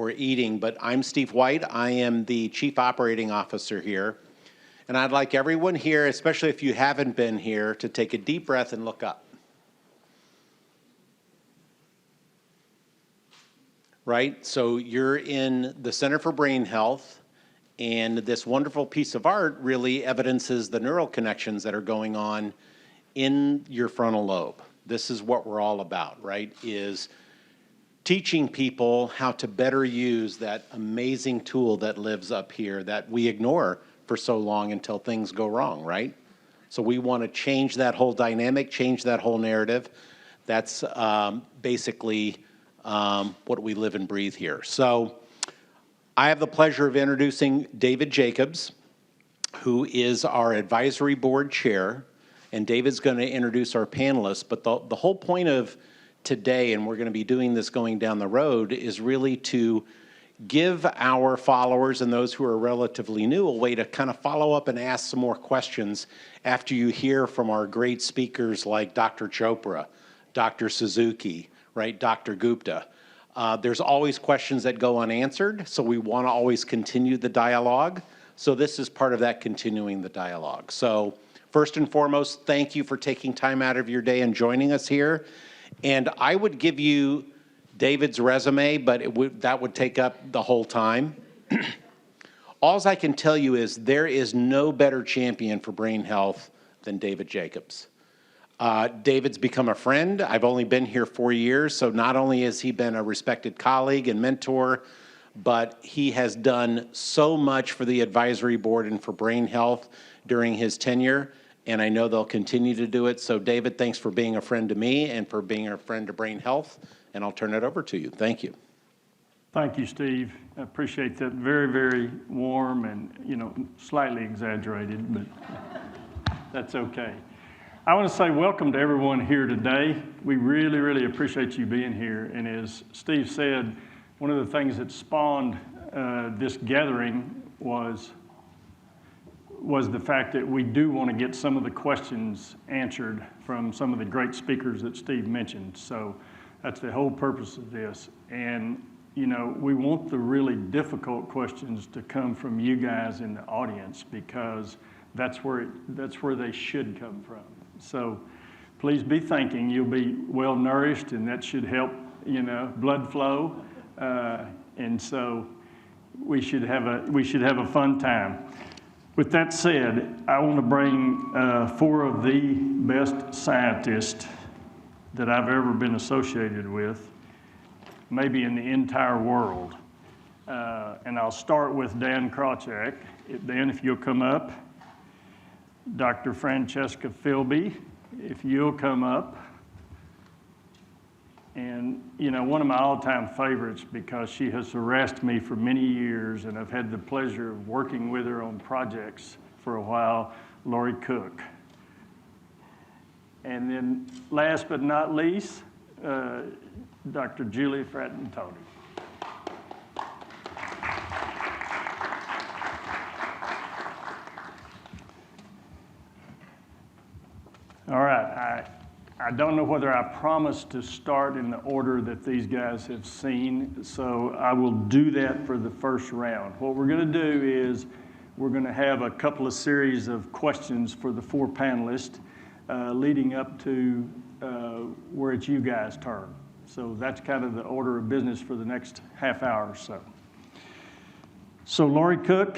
or eating, but I'm Steve White. I am the Chief Operating Officer here. And I'd like everyone here, especially if you haven't been here, to take a deep breath and look up. Right? So you're in the Center for Brain Health, and this wonderful piece of art really evidences the neural connections that are going on in your frontal lobe. This is what we're all about, right? Is teaching people how to better use that amazing tool that lives up here that we ignore for so long until things go wrong, right? So we want to change that whole dynamic, change that whole narrative. That's basically what we live and breathe here. So I have the pleasure of introducing David Jacobs, who is our advisory board chair, and David's going to introduce our panelists. But the whole point of today, and we're going to be doing this going down the road, is really to give our followers and those who are relatively new a way to kind of follow up and ask some more questions after you hear from our great speakers like Dr. Chopra, Dr. Suzuki, right, Dr. Gupta. There's always questions that go unanswered, so we want to always continue the dialogue. So this is part of that, continuing the dialogue. So first and foremost, thank you for taking time out of your day and joining us here. And I would give you David's resume, but that would take up the whole time. All I can tell you is there is no better champion for brain health than David Jacobs. David's become a friend. I've only been here 4 years, so not only has he been a respected colleague and mentor, but he has done so much for the advisory board and for brain health during his tenure, and I know they'll continue to do it. So David, thanks for being a friend to me and for being a friend to brain health, and I'll turn it over to you. Thank you. Thank you, Steve. I appreciate that. Very, very warm and, slightly exaggerated, but that's okay. I want to say welcome to everyone here today. We really, really appreciate you being here. And as Steve said, one of the things that spawned this gathering was the fact that we do want to get some of the questions answered from some of the great speakers that Steve mentioned. So that's the whole purpose of this. And, we want the really difficult questions to come from you guys in the audience, because that's where they should come from. So please be thinking. You'll be well nourished, and that should help, blood flow. And so we should have a fun time. With that said, I want to bring 4 of the best scientists that I've ever been associated with, maybe in the entire world. And I'll start with Dan Crochek. Dan, if you'll come up. Dr. Francesca Philby, if you'll come up. And, one of my all-time favorites, because she has harassed me for many years, and I've had the pleasure of working with her on projects for a while, Lori Cook. And then last but not least, Dr. Julie Fratantoni. All right, I don't know whether I promised to start in the order that these guys have seen, so I will do that for the first round. What we're going to do is we're going to have a couple of series of questions for the 4 panelists leading up to where it's you guys' turn. So that's kind of the order of business for the next half hour or so. So Lori Cook,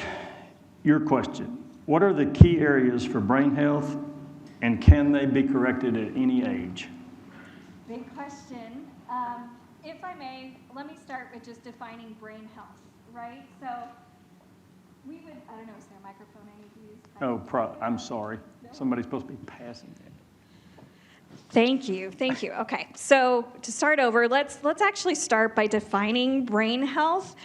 your question. What are the key areas for brain health, and can they be corrected at any age? Big question. If I may, let me start with just defining brain health, right? So we would, I don't know, is there a microphone I need to use? I'm sorry. Somebody's supposed to be passing it. Thank you. Okay, so to start over, let's actually start by defining brain health.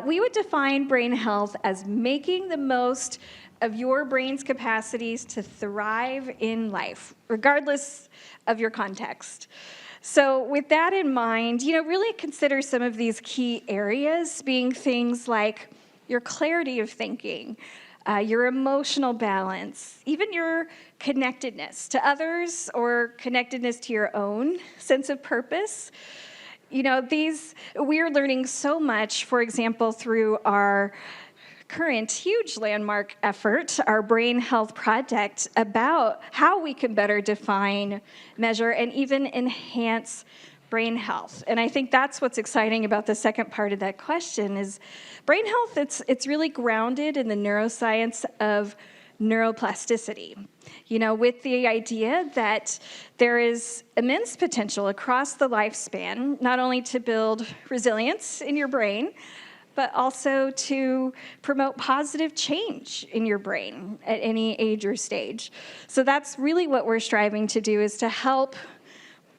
We would define brain health as making the most of your brain's capacities to thrive in life, regardless of your context. So with that in mind, really consider some of these key areas being things like your clarity of thinking, your emotional balance, even your connectedness to others or connectedness to your own sense of purpose, we're learning so much, for example, through our current huge landmark effort, our Brain Health Project, about how we can better define, measure, and even enhance brain health. And I think that's what's exciting about the second part of that question is brain health, it's really grounded in the neuroscience of neuroplasticity, with the idea that there is immense potential across the lifespan, not only to build resilience in your brain, but also to promote positive change in your brain at any age or stage. So that's really what we're striving to do, is to help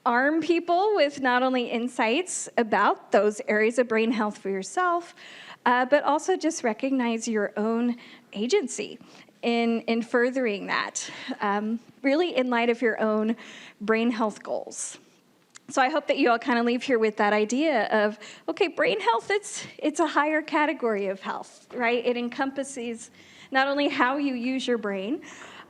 arm people with not only insights about those areas of brain health for yourself, but also just recognize your own agency in furthering that, really in light of your own brain health goals. So I hope that you all kind of leave here with that idea of, okay, brain health, it's a higher category of health, right? It encompasses not only how you use your brain,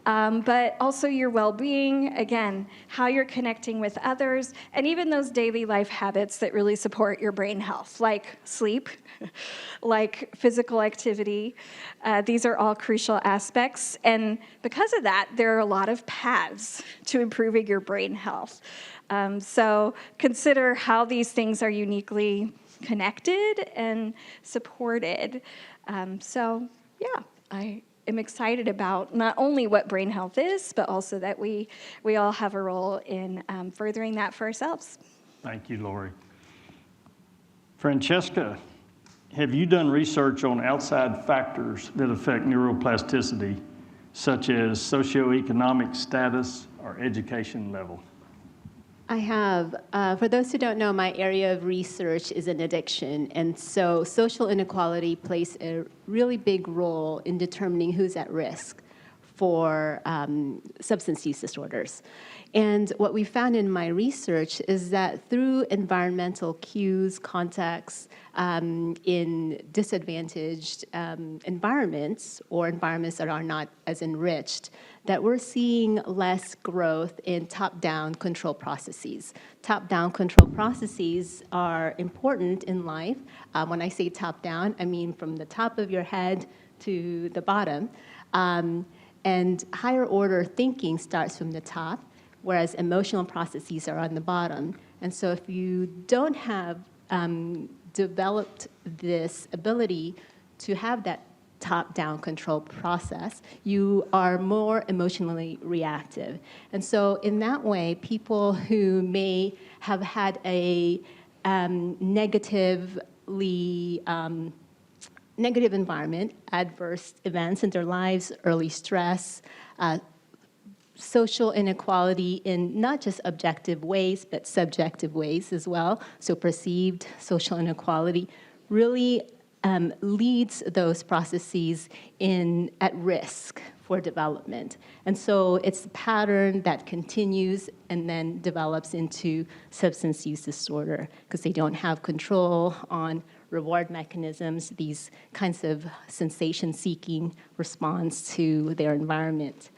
but also your well-being, again, how you're connecting with others, and even those daily life habits that really support your brain health, like sleep, like physical activity. These are all crucial aspects, and because of that, there are a lot of paths to improving your brain health. So consider how these things are uniquely connected and supported. I am excited about not only what brain health is, but also that we all have a role in furthering that for ourselves. Thank you, Lori. Francesca, have you done research on outside factors that affect neuroplasticity, such as socioeconomic status or education level? I have. For those who don't know, my area of research is in addiction, and so social inequality plays a really big role in determining who's at risk for substance use disorders. And what we found in my research is that through environmental cues, contexts, in disadvantaged environments or environments that are not as enriched, that we're seeing less growth in top-down control processes. Top-down control processes are important in life. When I say top-down, I mean from the top of your head to the bottom. And higher order thinking starts from the top, whereas emotional processes are on the bottom. And so if you don't have developed this ability to have that top-down control process, you are more emotionally reactive. And so in that way, people who may have had a negative environment, adverse events in their lives, early stress, social inequality in not just objective ways, but subjective ways as well. So perceived social inequality really leads those processes at risk for development. And so it's a pattern that continues and then develops into substance use disorder because they don't have control on reward mechanisms, these kinds of sensation-seeking response to their environment.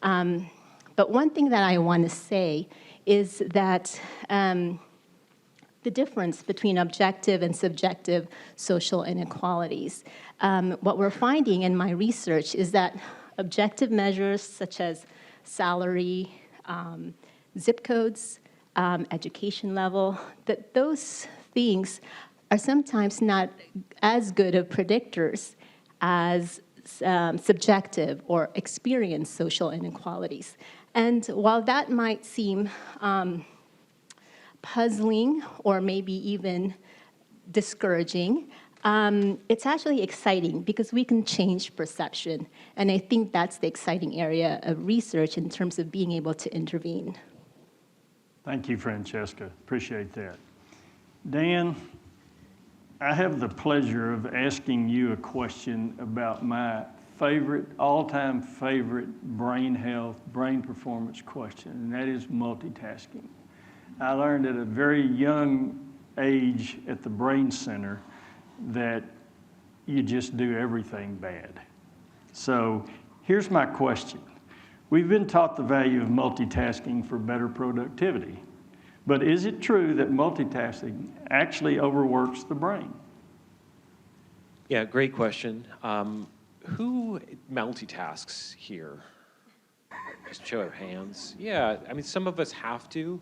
But one thing that I want to say is that the difference between objective and subjective social inequalities. What we're finding in my research is that objective measures such as salary, zip codes, education level, that those things are sometimes not as good of predictors as subjective or experienced social inequalities. And while that might seem puzzling or maybe even discouraging, it's actually exciting because we can change perception. And I think that's the exciting area of research in terms of being able to intervene. Thank you, Francesca. Appreciate that. Dan, I have the pleasure of asking you a question about my all-time favorite brain health, brain performance question, and that is multitasking. I learned at a very young age at the Brain Center that you just do everything bad. So here's my question. We've been taught the value of multitasking for better productivity, But is it true that multitasking actually overworks the brain? Yeah, great question. Who multitasks here? Just show of hands. Yeah, I mean, some of us have to.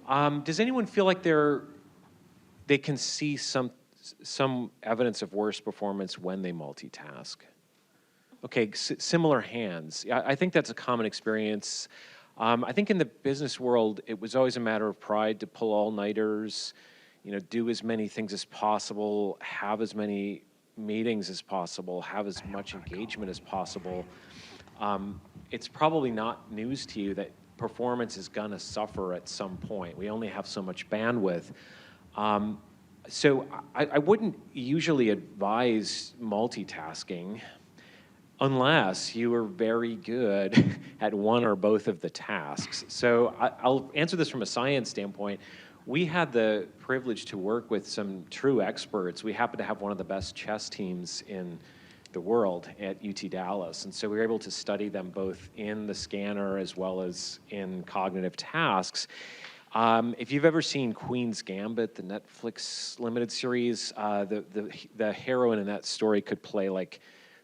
Does anyone feel like they can see some evidence of worse performance when they multitask? Okay, similar hands. Yeah, I think that's a common experience. I think in the business world, it was always a matter of pride to pull all-nighters, do as many things as possible, have as many meetings as possible, have as much engagement as possible. It's probably not news to you that performance is going to suffer at some point. We only have so much bandwidth. So I wouldn't usually advise multitasking unless you are very good at one or both of the tasks. So I'll answer this from a science standpoint. We had the privilege to work with some true experts. We happen to have one of the best chess teams in the world at UT Dallas. And so we were able to study them both in the scanner as well as in cognitive tasks. If you've ever seen Queen's Gambit, the Netflix limited series, the heroine in that story could play like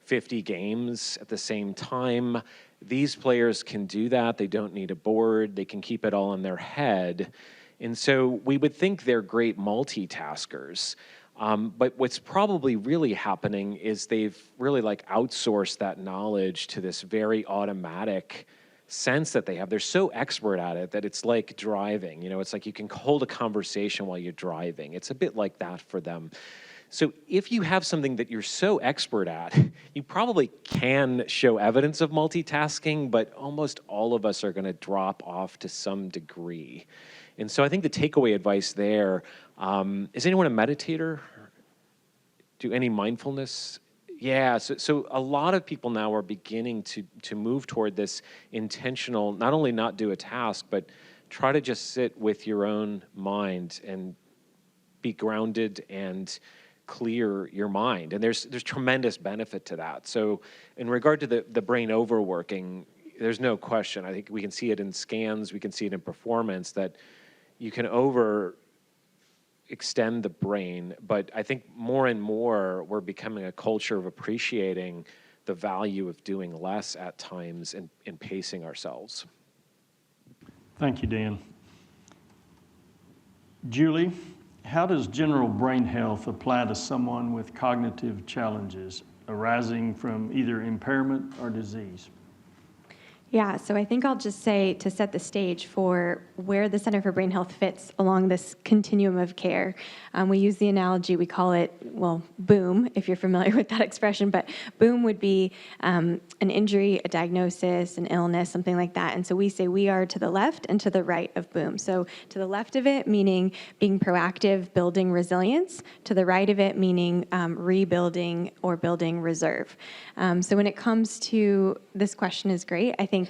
50 games at the same time. These players can do that. They don't need a board. They can keep it all in their head. And so we would think they're great multitaskers. But what's probably really happening is they've really outsourced that knowledge to this very automatic sense that they have. They're so expert at it that it's like driving. It's like you can hold a conversation while you're driving. It's a bit like that for them. So if you have something that you're so expert at, you probably can show evidence of multitasking, but almost all of us are going to drop off to some degree. And so I think the takeaway advice there, is anyone a meditator? Do any mindfulness? Yeah, so a lot of people now are beginning to move toward this intentional, not only not do a task, but try to just sit with your own mind and be grounded and clear your mind. And there's tremendous benefit to that. So in regard to the brain overworking, there's no question. I think we can see it in scans, we can see it in performance, that you can extend the brain, but I think more and more we're becoming a culture of appreciating the value of doing less at times and pacing ourselves. Thank you, Dan. Julie, how does general brain health apply to someone with cognitive challenges arising from either impairment or disease? Yeah, so I think I'll just say, to set the stage for where the Center for Brain Health fits along this continuum of care, we use the analogy, we call it, BOOM, if you're familiar with that expression, but BOOM would be an injury, a diagnosis, an illness, something like that. And so we say we are to the left and to the right of BOOM. So to the left of it, meaning being proactive, building resilience. To the right of it, meaning rebuilding or building reserve. So when it comes to, this question is great, I think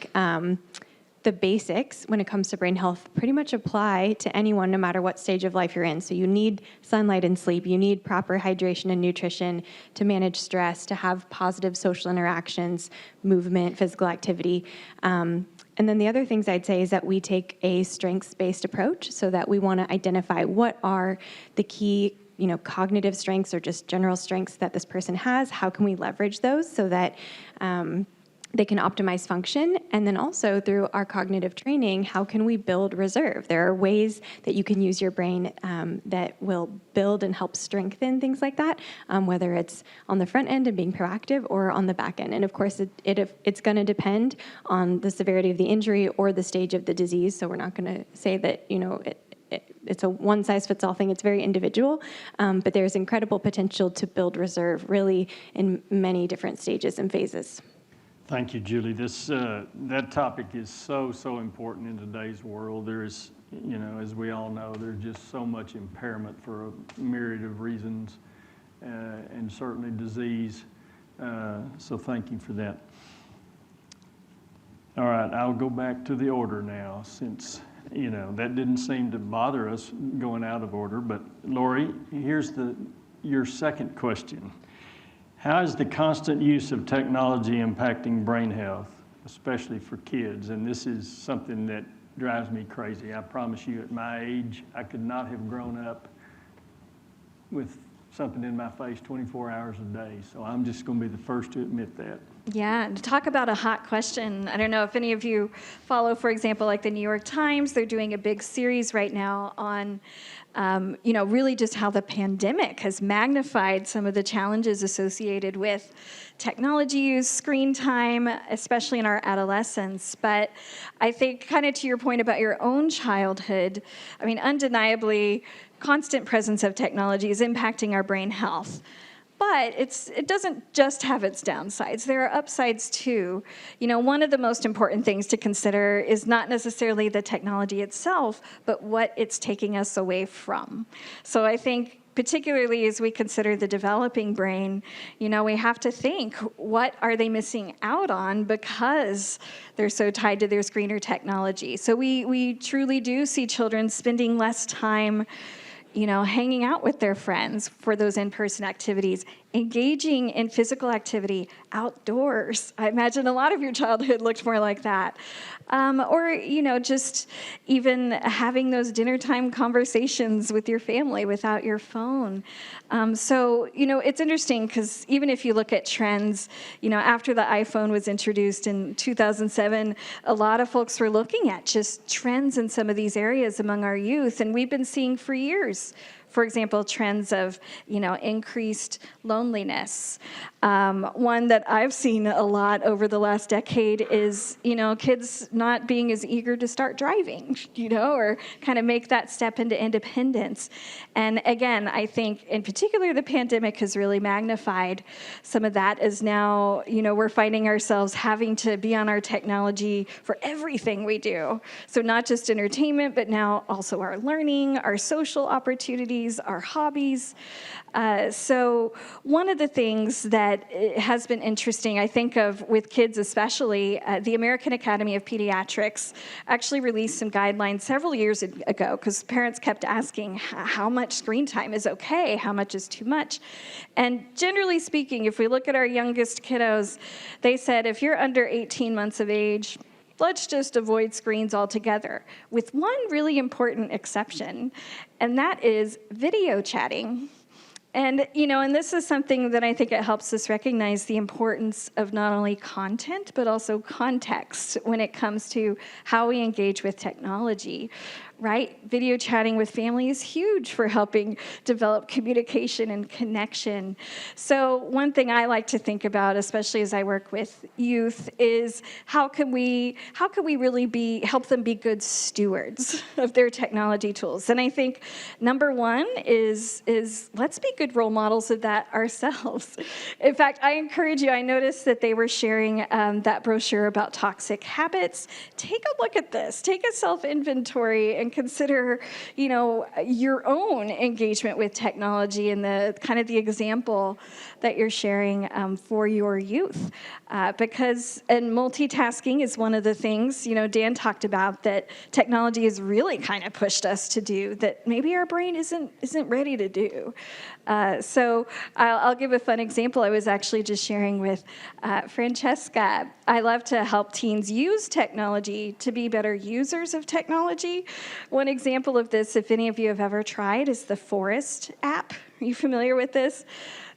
the basics when it comes to brain health pretty much apply to anyone, no matter what stage of life you're in. So you need sunlight and sleep. You need proper hydration and nutrition to manage stress, to have positive social interactions, movement, physical activity. And then the other things I'd say is that we take a strengths-based approach, so that we want to identify what are the key cognitive strengths or just general strengths that this person has. How can we leverage those so that they can optimize function? And then also through our cognitive training, how can we build reserve? There are ways that you can use your brain that will build and help strengthen things like that, whether it's on the front end and being proactive or on the back end. And of course, it's going to depend on the severity of the injury or the stage of the disease. So we're not going to say that, it's a one-size-fits-all thing. It's very individual, but there's incredible potential to build reserve really in many different stages and phases. Thank you, Julie. That topic is so important in today's world. There is, as we all know, there's just so much impairment for a myriad of reasons, and certainly disease. So thank you for that. All right, I'll go back to the order now, since that didn't seem to bother us going out of order. But Lori, here's your second question. How is the constant use of technology impacting brain health, especially for kids? And this is something that drives me crazy. I promise you, at my age, I could not have grown up with something in my face 24 hours a day. So I'm just going to be the first to admit that. Yeah, and to talk about a hot question, I don't know if any of you follow, for example, like the New York Times. They're doing a big series right now on, really just how the pandemic has magnified some of the challenges associated with technology use, screen time, especially in our adolescence. But I think kind of to your point about your own childhood, I mean, undeniably, constant presence of technology is impacting our brain health. But it doesn't just have its downsides. There are upsides too. One of the most important things to consider is not necessarily the technology itself, but what it's taking us away from. So I think particularly as we consider the developing brain, we have to think, what are they missing out on because they're so tied to their screen or technology? So we truly do see children spending less time hanging out with their friends for those in-person activities, engaging in physical activity outdoors. I imagine a lot of your childhood looked more like that. Or just even having those dinner time conversations with your family without your phone. So it's interesting because even if you look at trends, after the iPhone was introduced in 2007, a lot of folks were looking at just trends in some of these areas among our youth, and we've been seeing for years. For example, trends of, increased loneliness. One that I've seen a lot over the last decade is, kids not being as eager to start driving, or kind of make that step into independence. And again, I think in particular, the pandemic has really magnified some of that, as now, we're finding ourselves having to be on our technology for everything we do. So not just entertainment, but now also our learning, our social opportunities, our hobbies. So one of the things that has been interesting, I think of with kids especially, the American Academy of Pediatrics actually released some guidelines several years ago because parents kept asking how much screen time is okay, how much is too much. And generally speaking, if we look at our youngest kiddos, they said if you're under 18 months of age, let's just avoid screens altogether, with one really important exception, and that is video chatting. And, and this is something that I think it helps us recognize the importance of not only content, but also context when it comes to how we engage with technology. Right? Video chatting with family is huge for helping develop communication and connection. So one thing I like to think about, especially as I work with youth, is how can we really help them be good stewards of their technology tools? And I think number one is let's be good role models of that ourselves. In fact, I encourage you, I noticed that they were sharing that brochure about toxic habits. Take a look at this. Take a self-inventory and consider, your own engagement with technology and the kind of the example that you're sharing for your youth. Because multitasking is one of the things, Dan talked about that technology has really kind of pushed us to do that maybe our brain isn't ready to do. So I'll give a fun example. I was actually just sharing with Francesca. I love to help teens use technology to be better users of technology. One example of this, if any of you have ever tried, is the Forest app. Are you familiar with this?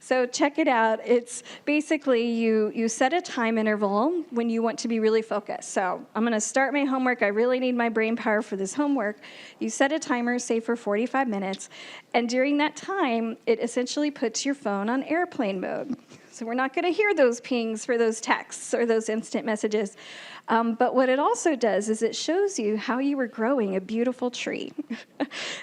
So check it out. It's basically you set a time interval when you want to be really focused. So I'm going to start my homework. I really need my brain power for this homework. You set a timer, say for 45 minutes, and during that time, it essentially puts your phone on airplane mode. So we're not going to hear those pings for those texts or those instant messages. But what it also does is it shows you how you were growing a beautiful tree.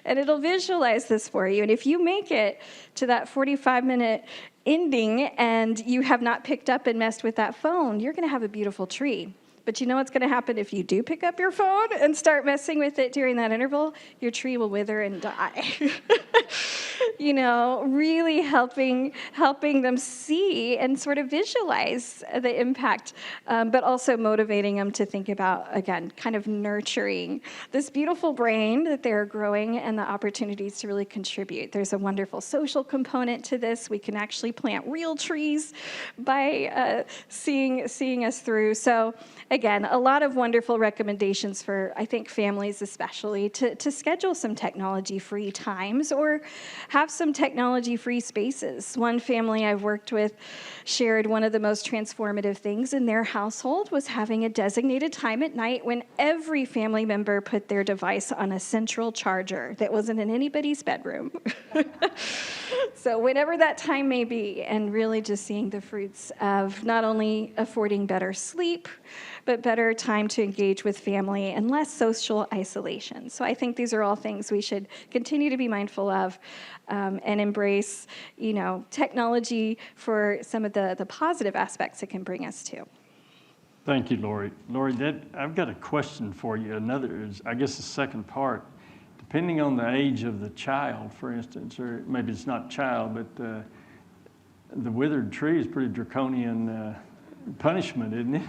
And it'll visualize this for you. And if you make it to that 45-minute ending and you have not picked up and messed with that phone, you're going to have a beautiful tree. But you know what's going to happen if you do pick up your phone and start messing with it during that interval? Your tree will wither and die. Really helping them see and sort of visualize the impact, but also motivating them to think about, again, kind of nurturing this beautiful brain that they're growing and the opportunities to really contribute. There's a wonderful social component to this. We can actually plant real trees by seeing us through. So again, a lot of wonderful recommendations for, I think, families especially, to schedule some technology-free times or have some technology-free spaces. One family I've worked with shared one of the most transformative things in their household was having a designated time at night when every family member put their device on a central charger that wasn't in anybody's bedroom. So whenever that time may be, and really just seeing the fruits of not only affording better sleep, but better time to engage with family and less social isolation. So I think these are all things we should continue to be mindful of and embrace, technology for some of the positive aspects it can bring us to. Thank you, Lori. Lori, I've got a question for you. Another is, I guess the second part. Depending on the age of the child, for instance, or maybe it's not child, but the withered tree is pretty draconian punishment, isn't it?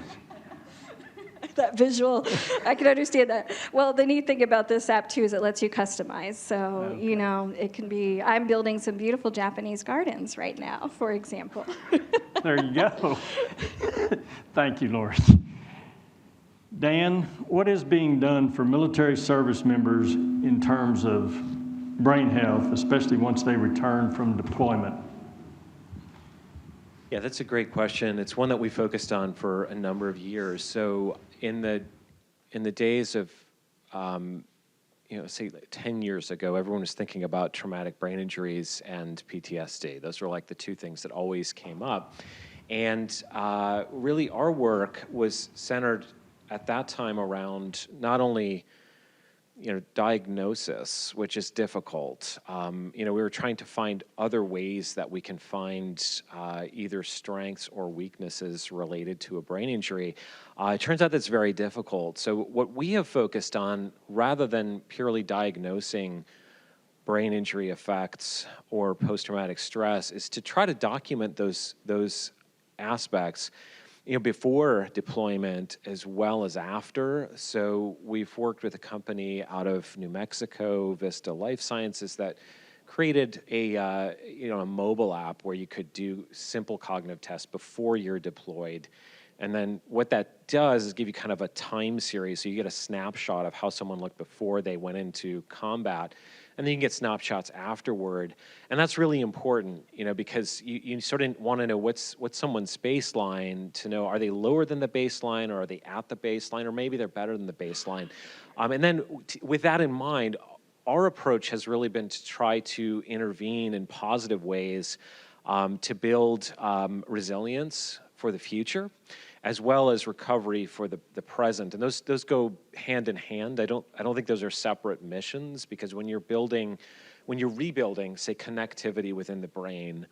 That visual, I can understand that. Well, the neat thing about this app too is it lets you customize. So, Okay. it can be, I'm building some beautiful Japanese gardens right now, for example. There you go. Thank you, Lori. Dan, what is being done for military service members in terms of brain health, especially once they return from deployment? Yeah, that's a great question. It's one that we focused on for a number of years. So in the days of, say 10 years ago, everyone was thinking about traumatic brain injuries and PTSD. Those were like the two things that always came up. And really our work was centered at that time around not only diagnosis, which is difficult. We were trying to find other ways that we can find either strengths or weaknesses related to a brain injury. It turns out that's very difficult. So what we have focused on, rather than purely diagnosing brain injury effects or post-traumatic stress, is to try to document those aspects before deployment as well as after. So we've worked with a company out of New Mexico, Vista Life Sciences, that created a mobile app where you could do simple cognitive tests before you're deployed. And then what that does is give you kind of a time series. So you get a snapshot of how someone looked before they went into combat. And then you can get snapshots afterward. And that's really important, because you sort of want to know what's someone's baseline, to know, are they lower than the baseline, or are they at the baseline, or maybe they're better than the baseline. And then with that in mind, our approach has really been to try to intervene in positive ways to build resilience for the future, as well as recovery for the present. And those go hand in hand. I don't think those are separate missions, because when you're rebuilding, say, connectivity within the brain,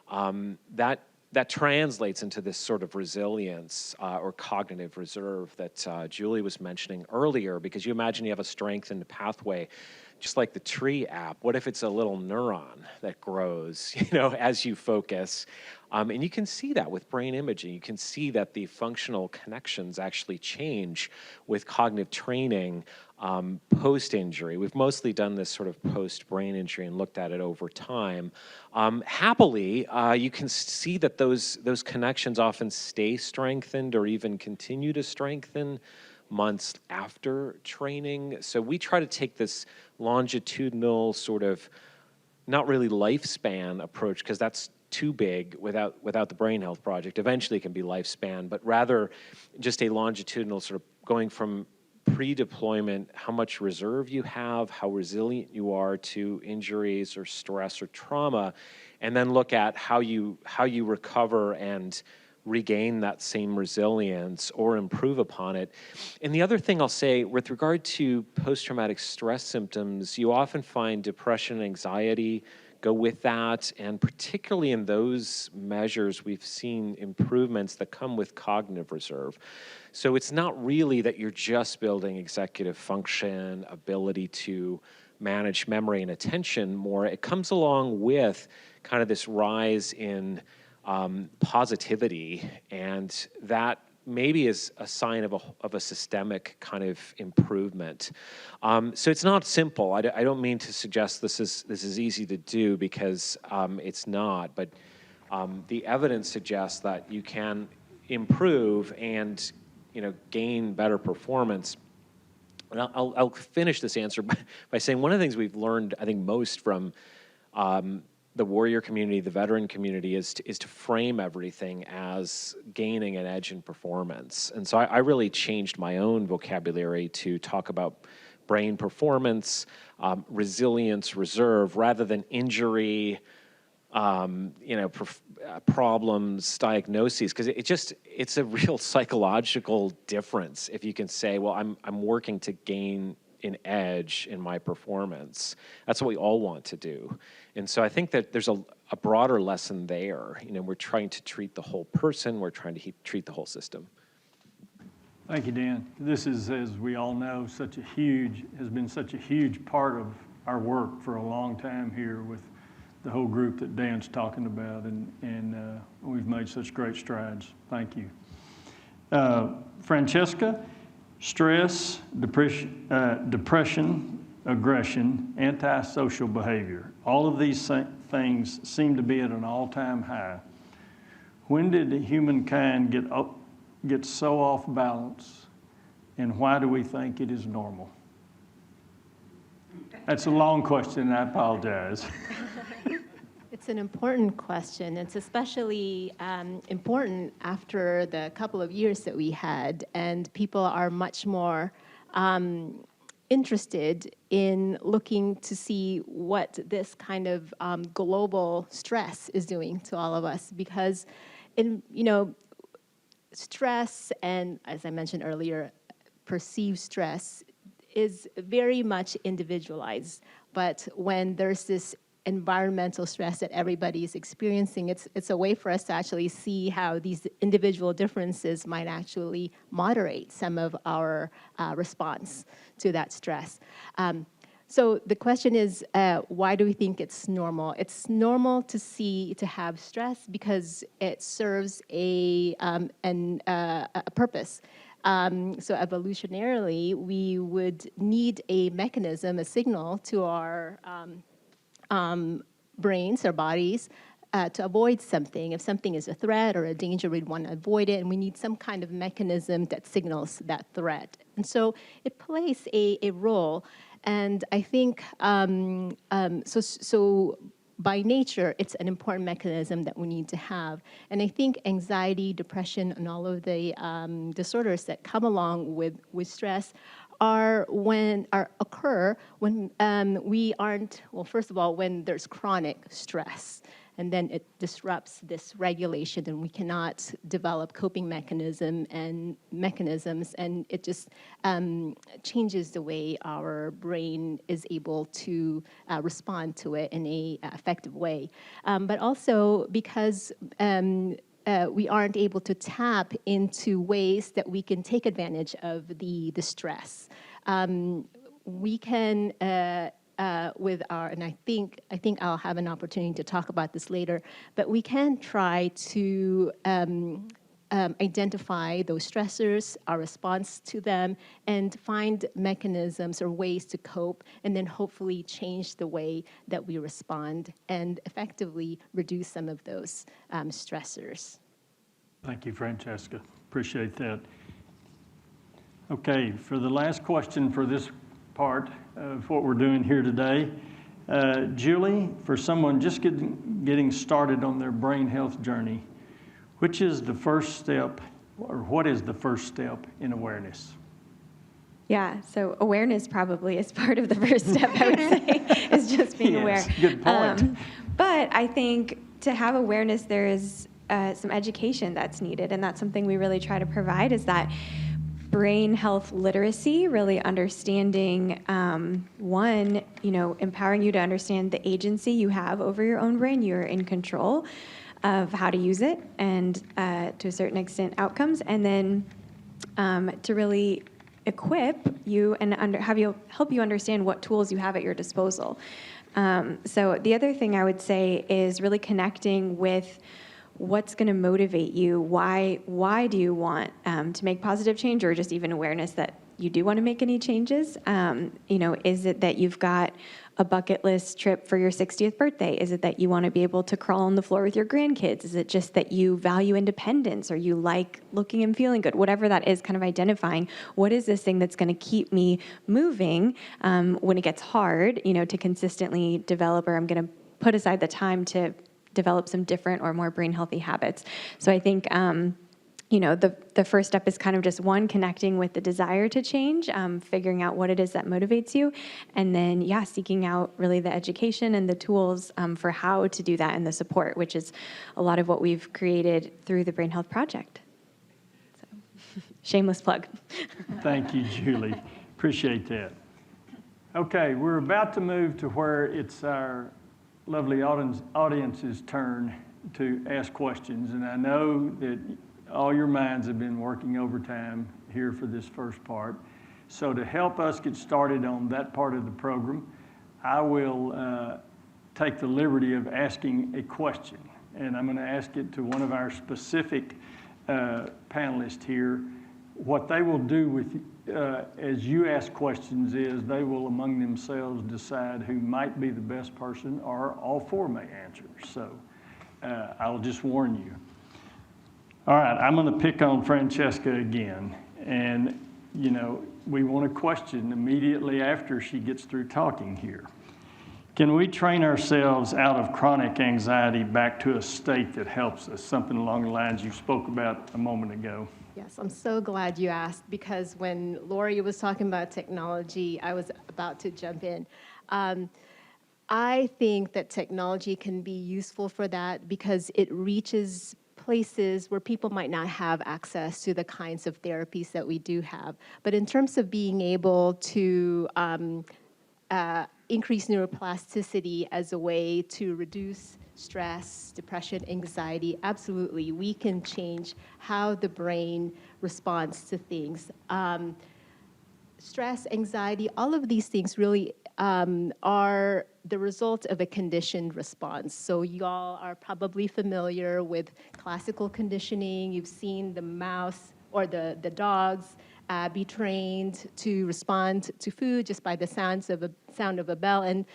that translates into this sort of resilience or cognitive reserve that Julie was mentioning earlier, because you imagine you have a strengthened pathway, just like the tree app. What if it's a little neuron that grows, as you focus? And you can see that with brain imaging. You can see that the functional connections actually change with cognitive training post-injury. We've mostly done this sort of post-brain injury and looked at it over time. Happily, you can see that those connections often stay strengthened or even continue to strengthen months after training. So we try to take this longitudinal sort of, not really lifespan approach, because that's too big without the Brain Health Project. Eventually it can be lifespan, but rather just a longitudinal sort of going from pre-deployment, how much reserve you have, how resilient you are to injuries or stress or trauma, and then look at how you recover and regain that same resilience or improve upon it. And the other thing I'll say, with regard to post-traumatic stress symptoms, you often find depression and anxiety go with that, and particularly in those measures, we've seen improvements that come with cognitive reserve. So it's not really that you're just building executive function, ability to manage memory and attention more. It comes along with kind of this rise in positivity, and that maybe is a sign of a systemic kind of improvement. So it's not simple. I don't mean to suggest this is easy to do, because it's not, but the evidence suggests that you can improve and gain better performance. And I'll finish this answer by saying one of the things we've learned, I think, most from the warrior community, the veteran community, is to frame everything as gaining an edge in performance. And so I really changed my own vocabulary to talk about brain performance, resilience, reserve, rather than injury, problems, diagnoses, because it's a real psychological difference if you can say, well, I'm working to gain an edge in my performance. That's what we all want to do. And so I think that there's a broader lesson there. We're trying to treat the whole person, we're trying to treat the whole system. Thank you, Dan. This is, as we all know, has been such a huge part of our work for a long time here with the whole group that Dan's talking about, and we've made such great strides. Thank you. Francesca, stress, depression, aggression, antisocial behavior. All of these things seem to be at an all-time high. When did humankind get so off balance, and why do we think it is normal? That's a long question, and I apologize. It's an important question. It's especially important after the couple of years that we had, and people are much more interested in looking to see what this kind of global stress is doing to all of us, because stress and, as I mentioned earlier, perceived stress is very much individualized. But when there's this environmental stress that everybody is experiencing, it's a way for us to actually see how these individual differences might actually moderate some of our response to that stress. So the question is, why do we think it's normal? It's normal to have stress because it serves a purpose. So evolutionarily, we would need a mechanism, a signal to our brains, our bodies, to avoid something. If something is a threat or a danger, we'd want to avoid it, and we need some kind of mechanism that signals that threat. And so it plays a role. And I think, so by nature, it's an important mechanism that we need to have. And I think anxiety, depression, and all of the disorders that come along with stress occur when we aren't, well, first of all, when there's chronic stress, and then it disrupts this regulation, and we cannot develop coping mechanisms, and it just changes the way our brain is able to respond to it in a effective way. But also because we aren't able to tap into ways that we can take advantage of the stress. We can, and I think I'll have an opportunity to talk about this later, but we can try to identify those stressors, our response to them, and find mechanisms or ways to cope, and then hopefully change the way that we respond and effectively reduce some of those stressors. Thank you, Francesca. Appreciate that. Okay, for the last question for this part of what we're doing here today, Julie, for someone just getting started on their brain health journey, which is the first step, or what is the first step in awareness? Yeah, so awareness probably is part of the first step, I would say, is just being aware. Good point. But I think to have awareness, there is some education that's needed, and that's something we really try to provide, is that brain health literacy, really understanding, one, empowering you to understand the agency you have over your own brain. You're in control of how to use it, and to a certain extent outcomes, and then to really equip you and help you understand what tools you have at your disposal. So the other thing I would say is really connecting with what's going to motivate you. Why do you want to make positive change, or just even awareness that you do want to make any changes? Is it that you've got a bucket list trip for your 60th birthday? Is it that you want to be able to crawl on the floor with your grandkids? Is it just that you value independence or you like looking and feeling good? Whatever that is, kind of identifying what is this thing that's going to keep me moving when it gets hard, to consistently develop, or I'm going to put aside the time to develop some different or more brain healthy habits. So I think the first step is kind of just connecting with the desire to change, figuring out what it is that motivates you, and then, seeking out really the education and the tools for how to do that and the support, which is a lot of what we've created through the Brain Health Project. So, shameless plug. Thank you, Julie. Appreciate that. Okay, we're about to move to where it's our lovely audience's turn to ask questions, and I know that all your minds have been working overtime here for this first part. So to help us get started on that part of the program, I will take the liberty of asking a question. And I'm going to ask it to one of our specific panelists here. What they will do with as you ask questions is they will among themselves decide who might be the best person, or all four may answer. So I'll just warn you. All right, I'm going to pick on Francesca again. And, we want a question immediately after she gets through talking here. Can we train ourselves out of chronic anxiety back to a state that helps us? Something along the lines you spoke about a moment ago. Yes, I'm so glad you asked, because when Lori was talking about technology, I was about to jump in. I think that technology can be useful for that because it reaches places where people might not have access to the kinds of therapies that we do have. But in terms of being able to increase neuroplasticity as a way to reduce stress, depression, anxiety, absolutely, we can change how the brain responds to things. Stress, anxiety, all of these things really are the result of a conditioned response. So y'all are probably familiar with classical conditioning. You've seen the mouse or the dogs be trained to respond to food just by the sound of a bell. And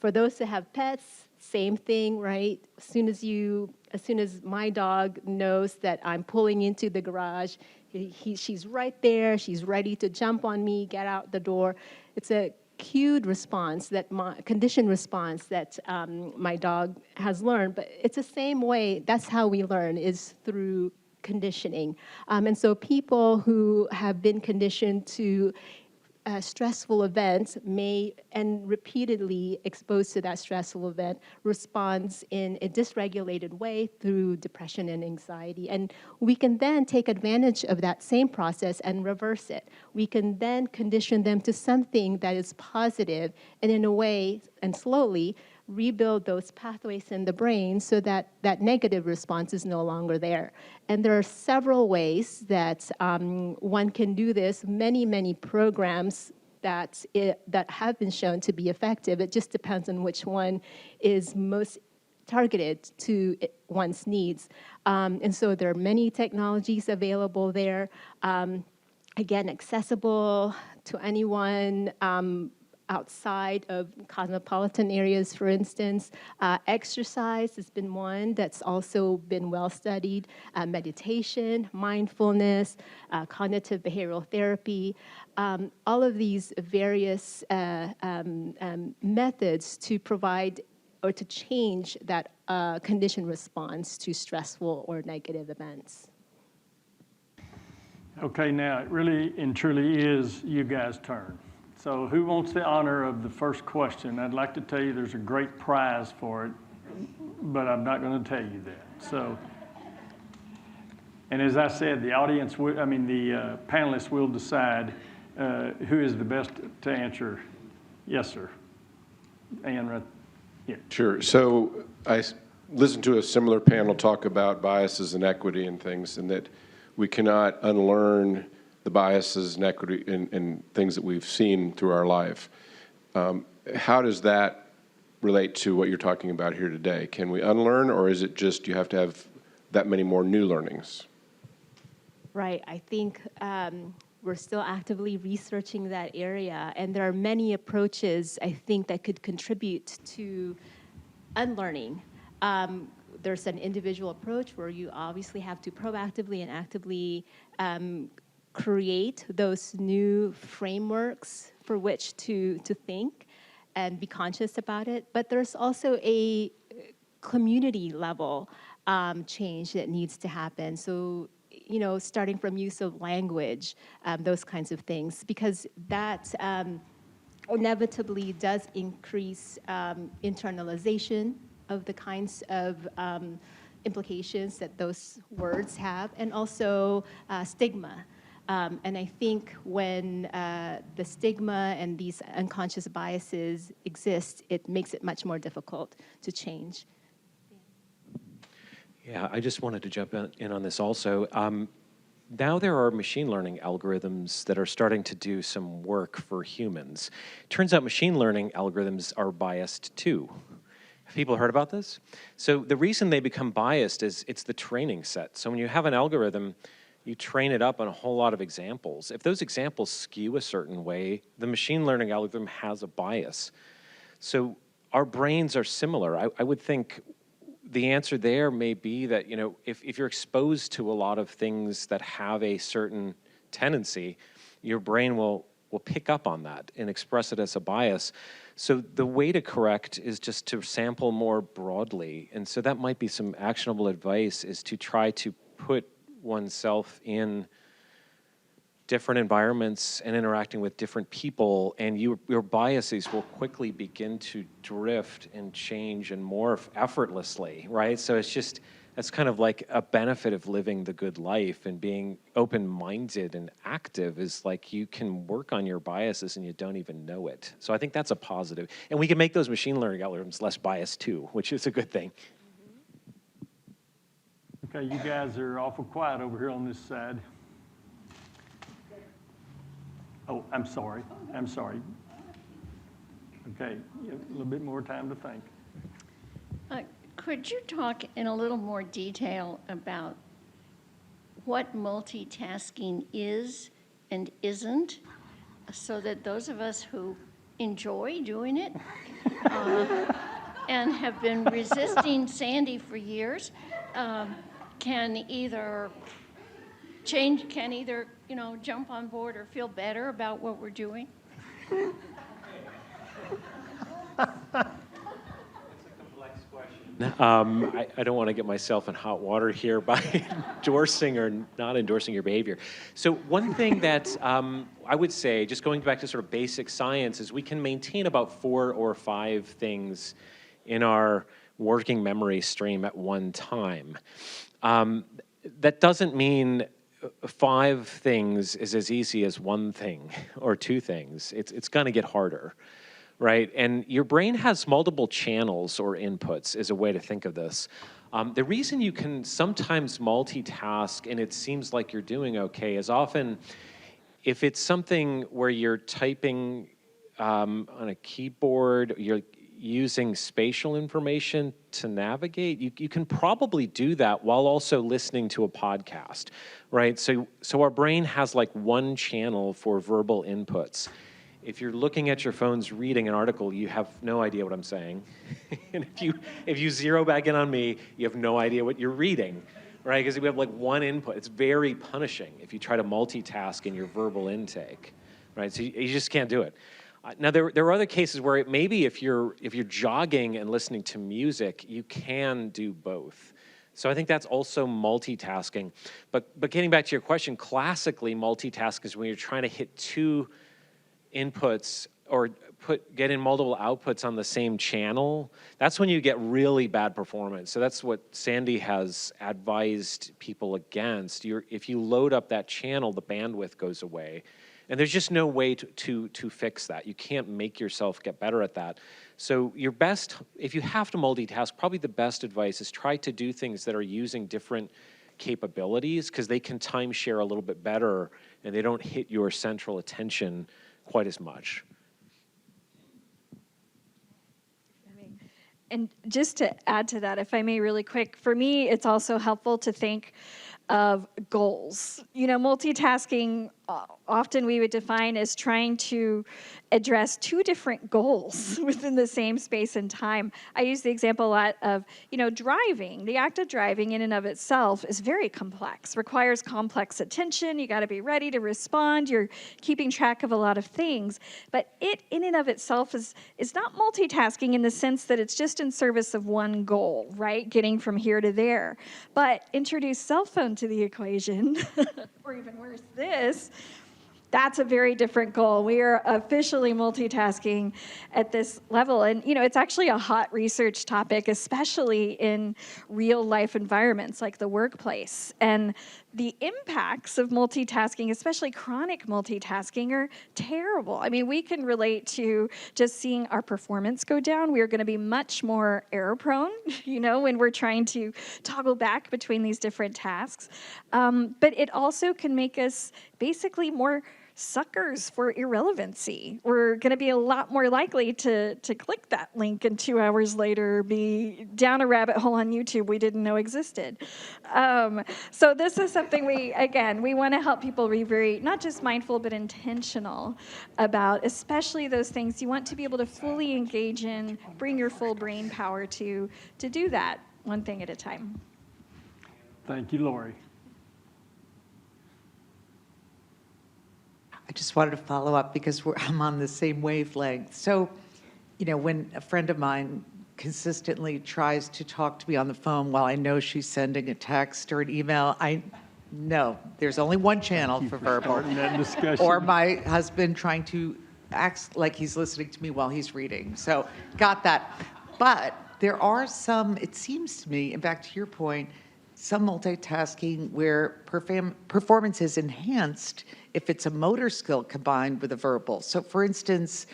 for those that have pets, same thing, right? As soon as my dog knows that I'm pulling into the garage, she's right there. She's ready to jump on me, get out the door. It's a cued response, conditioned response that my dog has learned. But it's the same way. That's how we learn, is through conditioning. And so people who have been conditioned to stressful events and repeatedly exposed to that stressful event, responds in a dysregulated way through depression and anxiety. And we can then take advantage of that same process and reverse it. We can then condition them to something that is positive, and in a way, and slowly, rebuild those pathways in the brain so that that negative response is no longer there. And there are several ways that one can do this, many programs that have been shown to be effective. It just depends on which one is most targeted to one's needs. And so there are many technologies available there. Again, accessible to anyone, outside of cosmopolitan areas, for instance. Exercise has been one that's also been well studied. Meditation, mindfulness, cognitive behavioral therapy, all of these various methods to provide or to change that conditioned response to stressful or negative events. Okay, now it really and truly is you guys' turn. So who wants the honor of the first question? I'd like to tell you there's a great prize for it, but I'm not going to tell you that. So, and as I said, the panelists will decide who is the best to answer. Yes, sir. Ann, yeah. Sure. So I listened to a similar panel talk about biases and equity and things, and that we cannot unlearn the biases and equity and things that we've seen through our life. How does that relate to what you're talking about here today? Can we unlearn, or is it just you have to have that many more new learnings? Right. I think We're still actively researching that area, and there are many approaches, I think, that could contribute to unlearning. There's an individual approach where you obviously have to proactively and actively create those new frameworks for which to think and be conscious about it. But there's also a community level change that needs to happen. So, you know, starting from use of language, those kinds of things, because that inevitably does increase internalization of the kinds of implications that those words have, and also stigma. And I think when the stigma and these unconscious biases exist, it makes it much more difficult to change. Yeah, I just wanted to jump in on this also. Now there are machine learning algorithms that are starting to do some work for humans. Turns out machine learning algorithms are biased too. Have people heard about this? So the reason they become biased is it's the training set. So when you have an algorithm, you train it up on a whole lot of examples. If those examples skew a certain way, the machine learning algorithm has a bias. So our brains are similar. I would think the answer there may be that, you know, if you're exposed to a lot of things that have a certain tendency, your brain will pick up on that and express it as a bias. So the way to correct is just to sample more broadly. And so that might be some actionable advice, is to try to put oneself in different environments and interacting with different people, and your biases will quickly begin to drift and change and morph effortlessly, right? So that's kind of like a benefit of living the good life and being open-minded and active, is like you can work on your biases and you don't even know it. So I think that's a positive. And we can make those machine learning algorithms less biased too, which is a good thing. Okay, you guys are awful quiet over here on this side. Oh, I'm sorry. Okay, you have a little bit more time to think. Could you talk in a little more detail about what multitasking is and isn't, so that those of us who enjoy doing it and have been resisting Sandy for years can either jump on board or feel better about what we're doing? I don't want to get myself in hot water here by endorsing or not endorsing your behavior. So one thing that I would say, just going back to sort of basic science, is we can maintain about 4 or 5 things in our working memory stream at one time. That doesn't mean 5 things is as easy as 1 thing or 2 things. It's going to get harder, right? And your brain has multiple channels or inputs, is a way to think of this. The reason you can sometimes multitask and it seems like you're doing okay is often if it's something where you're typing on a keyboard, you're using spatial information to navigate, you can probably do that while also listening to a podcast, right? So our brain has like one channel for verbal inputs. If you're looking at your phones reading an article, you have no idea what I'm saying. And if you zero back in on me, you have no idea what you're reading, right? Because we have like one input. It's very punishing if you try to multitask in your verbal intake, right? So you just can't do it. Now, there are other cases where maybe if you're jogging and listening to music, you can do both. So I think that's also multitasking. But getting back to your question, classically, multitasking is when you're trying to hit 2 inputs or get in multiple outputs on the same channel. That's when you get really bad performance. So that's what Sandy has advised people against. If you load up that channel, the bandwidth goes away. And there's just no way to fix that. You can't make yourself get better at that. So your best, if you have to multitask, probably the best advice is try to do things that are using different capabilities, because they can timeshare a little bit better and they don't hit your central attention quite as much. And just to add to that, if I may really quick, for me, it's also helpful to think of goals. You know, multitasking, often we would define as trying to address two different goals within the same space and time. I use the example a lot of, you know, driving. The act of driving in and of itself is very complex, requires complex attention. You got to be ready to respond. You're keeping track of a lot of things. But it in and of itself is not multitasking in the sense that it's just in service of one goal, right? Getting from here to there. But introduce cell phone to the equation, or even worse, this. That's a very different goal. We are officially multitasking at this level. And, you know, it's actually a hot research topic, especially in real life environments like the workplace. And the impacts of multitasking, especially chronic multitasking, are terrible. I mean, we can relate to just seeing our performance go down. We are going to be much more error prone, you know, when we're trying to toggle back between these different tasks. But it also can make us basically more suckers for irrelevancy. We're going to be a lot more likely to click that link and 2 hours later be down a rabbit hole on YouTube we didn't know existed. So this is something we want to help people be very, not just mindful, but intentional about, especially those things you want to be able to fully engage in, bring your full brain power to do that one thing at a time. Thank you, Lori. I just wanted to follow up because I'm on the same wavelength. So, you know, when a friend of mine consistently tries to talk to me on the phone while I know she's sending a text or an email, I know there's only one channel for verbal. Starting that discussion. Or my husband trying to act like he's listening to me while he's reading. So, got that. But there are some, it seems to me, and back to your point, some multitasking where performance is enhanced if it's a motor skill combined with a verbal. So for instance,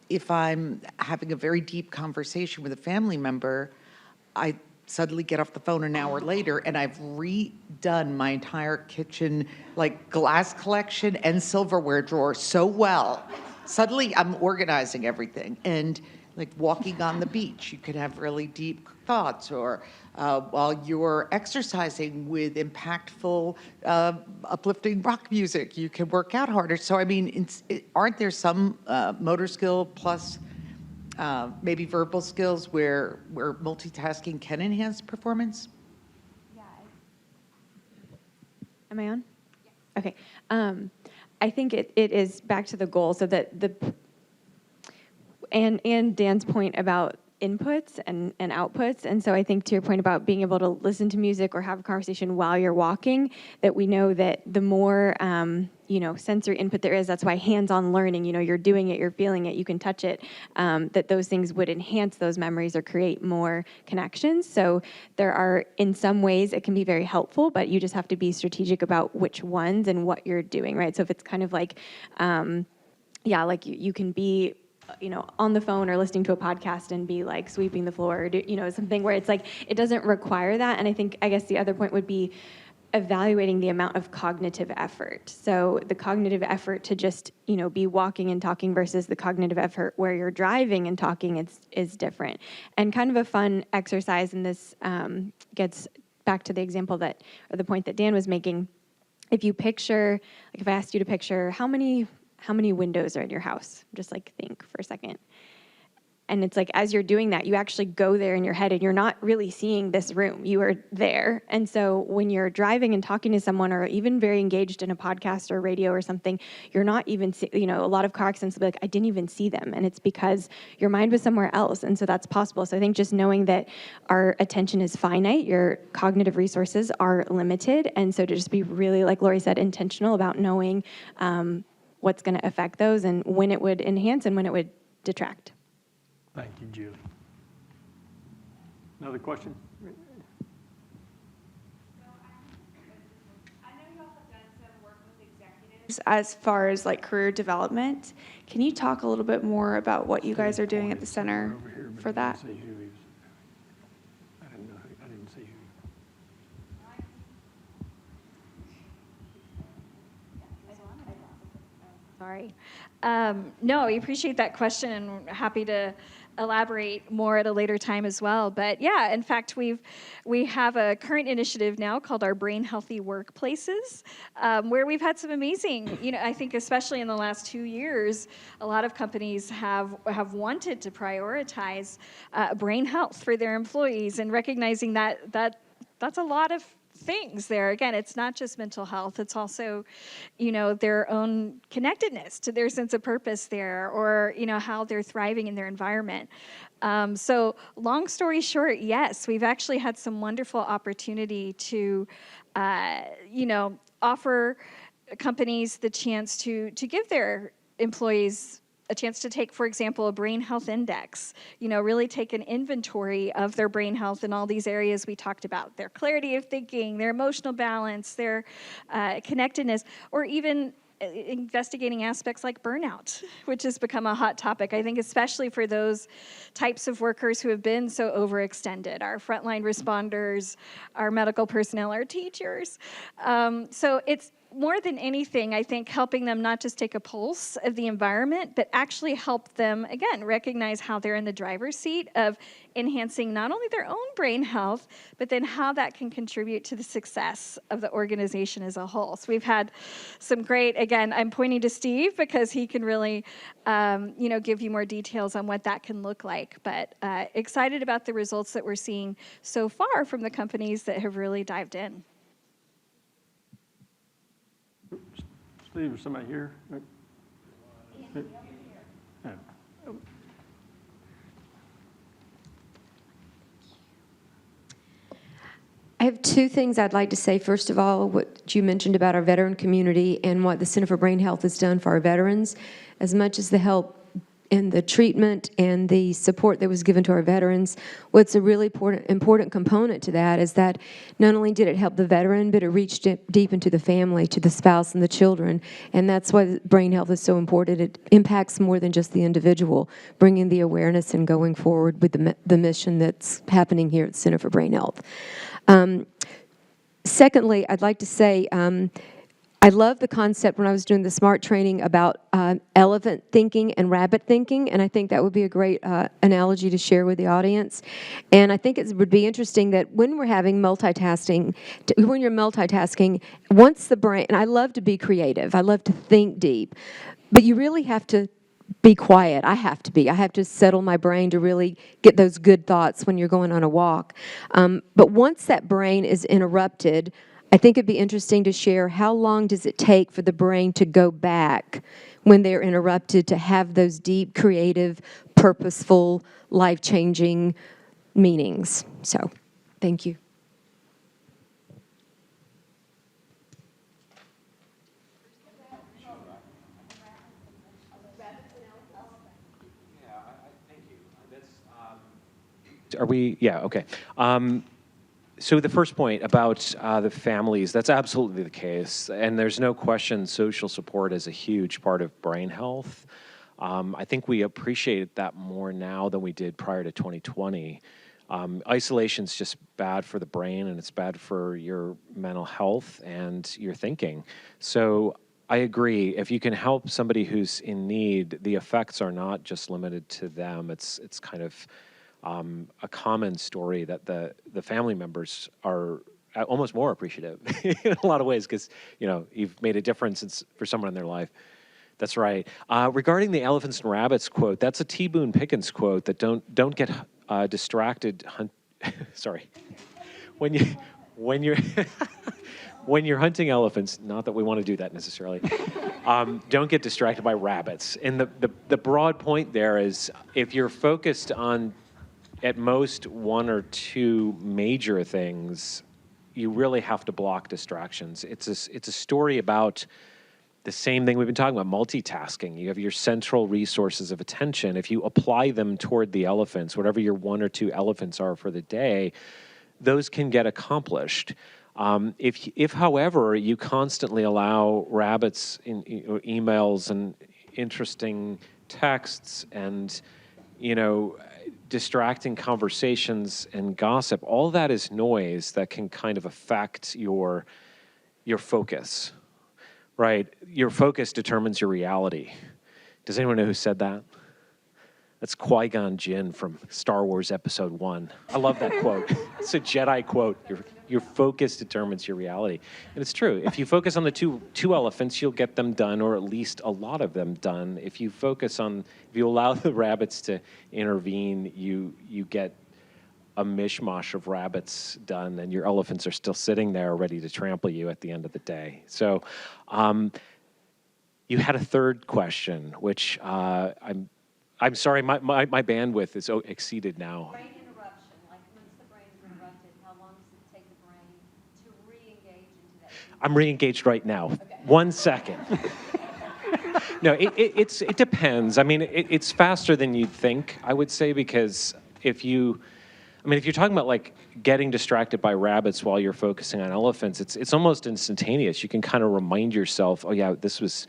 if I'm having a very deep conversation with a family member, I suddenly get off the phone an hour later and I've redone my entire kitchen, like glass collection and silverware drawer so well. Suddenly I'm organizing everything. And like walking on the beach, you could have really deep thoughts, or while you're exercising with impactful, uplifting rock music, you can work out harder. So, I mean, aren't there some motor skill plus maybe verbal skills where multitasking can enhance performance? Yeah. Am I on? Yeah. Okay. I think it is back to the goal, so that and Dan's point about inputs and outputs. And so I think to your point about being able to listen to music or have a conversation while you're walking, that we know that the more, sensory input there is, that's why hands-on learning, you're doing it, you're feeling it, you can touch it, that those things would enhance those memories or create more connections. So there are, in some ways, it can be very helpful, but you just have to be strategic about which ones and what you're doing, right? So if it's kind of like, you can be on the phone or listening to a podcast and be like sweeping the floor, or something where it's like, it doesn't require that. And I guess the other point would be evaluating the amount of cognitive effort. So the cognitive effort to just, be walking and talking versus the cognitive effort where you're driving and talking is different. And kind of a fun exercise, and this gets back to the example or the point that Dan was making. If you picture, like if I asked you to picture how many windows are in your house? Just like think for a second. And it's like, as you're doing that, you actually go there in your head and you're not really seeing this room. You are there. And so when you're driving and talking to someone, or even very engaged in a podcast or radio or something, you're not even, a lot of car accidents will be like, I didn't even see them. And it's because your mind was somewhere else. And so that's possible. So I think just knowing that our attention is finite, your cognitive resources are limited. And so to just be really, like Lori said, intentional about knowing what's going to affect those and when it would enhance and when it would detract. Thank you, Julie. Another question? I know you all have done some work with executives as far as like career development. Can you talk a little bit more about what you guys are doing at the center for that? I didn't see who. Sorry. No, we appreciate that question, and happy to elaborate more at a later time as well. But yeah, in fact, we have a current initiative now called our Brain Healthy Workplaces, where we've had some amazing, I think especially in the last 2 years, a lot of companies have wanted to prioritize brain health for their employees, and recognizing that's a lot of things there. Again, it's not just mental health, it's also, their own connectedness to their sense of purpose there, or, how they're thriving in their environment. So long story short, yes, we've actually had some wonderful opportunity to, offer companies the chance to give their employees a chance to take, for example, a brain health index, really take an inventory of their brain health in all these areas we talked about, their clarity of thinking, their emotional balance, their connectedness, or even investigating aspects like burnout, which has become a hot topic, I think, especially for those types of workers who have been so overextended, our frontline responders, our medical personnel, our teachers. So it's more than anything, I think, helping them not just take a pulse of the environment, but actually help them, again, recognize how they're in the driver's seat of enhancing not only their own brain health, but then how that can contribute to the success of the organization as a whole. So we've had some great, again, I'm pointing to Steve because he can really, give you more details on what that can look like. But excited about the results that we're seeing so far from the companies that have really dived in. Steve, is somebody here? Yeah. I have two things I'd like to say. First of all, what you mentioned about our veteran community and what the Center for Brain Health has done for our veterans. As much as the help and the treatment and the support that was given to our veterans, what's a really important component to that is that not only did it help the veteran, but it reached deep into the family, to the spouse and the children. And that's why brain health is so important. It impacts more than just the individual, bringing the awareness and going forward with the mission that's happening here at the Center for Brain Health. Secondly, I'd like to say, I love the concept when I was doing the SMART training about elephant thinking and rabbit thinking, and I think that would be a great analogy to share with the audience. And I think it would be interesting that when we're having multitasking, when you're multitasking, once the brain, and I love to be creative, I love to think deep, but you really have to be quiet. I have to settle my brain to really get those good thoughts when you're going on a walk. But once that brain is interrupted, I think it'd be interesting to share how long does it take for the brain to go back when they're interrupted to have those deep, creative, purposeful, life-changing meanings. So, thank you. Are we? Yeah, okay. So the first point about the families, that's absolutely the case. And there's no question social support is a huge part of brain health. I think we appreciate that more now than we did prior to 2020. Isolation's just bad for the brain, and it's bad for your mental health and your thinking. So I agree. If you can help somebody who's in need, the effects are not just limited to them. It's kind of a common story that the family members are almost more appreciative in a lot of ways because, you've made a difference for someone in their life. That's right. Regarding the elephants and rabbits quote, that's a T. Boone Pickens quote that don't get distracted. Sorry. When you're when you're hunting elephants, not that we want to do that necessarily, don't get distracted by rabbits. And the broad point there is if you're focused on at most one or two major things, you really have to block distractions. It's a story about the same thing we've been talking about, multitasking. You have your central resources of attention. If you apply them toward the elephants, whatever your one or two elephants are for the day, those can get accomplished. If, however, you constantly allow rabbits in emails and interesting texts and, distracting conversations and gossip, all that is noise that can kind of affect your focus, right? Your focus determines your reality. Does anyone know who said that? That's Qui-Gon Jinn from Star Wars Episode 1. I love that quote. It's a Jedi quote. Your focus determines your reality. And it's true. If you focus on the two elephants, you'll get them done, or at least a lot of them done. If you allow the rabbits to intervene, you get a mishmash of rabbits done, and your elephants are still sitting there ready to trample you at the end of the day. So you had a third question, which I'm sorry, my bandwidth is exceeded now. Brain interruption, like once the brain is interrupted, how long does it take the brain to re-engage into that? I'm re-engaged right now. Okay. 1 second. No, it depends. I mean, it's faster than you'd think, I would say, because if you're talking about like getting distracted by rabbits while you're focusing on elephants, it's almost instantaneous. You can kind of remind yourself, oh yeah, this was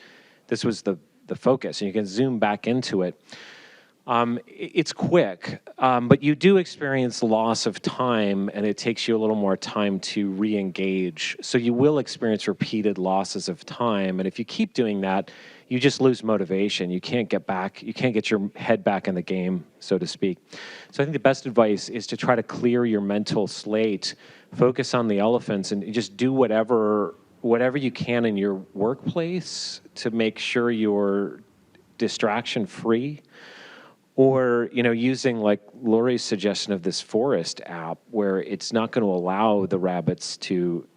the focus, and you can zoom back into it. It's quick, but you do experience loss of time, and it takes you a little more time to re-engage. So you will experience repeated losses of time, and if you keep doing that, you just lose motivation. You can't get your head back in the game, so to speak. So I think the best advice is to try to clear your mental slate, focus on the elephants, and just do whatever you can in your workplace to make sure you're distraction-free. Or, using like Lori's suggestion of this forest app where it's not going to allow the rabbits to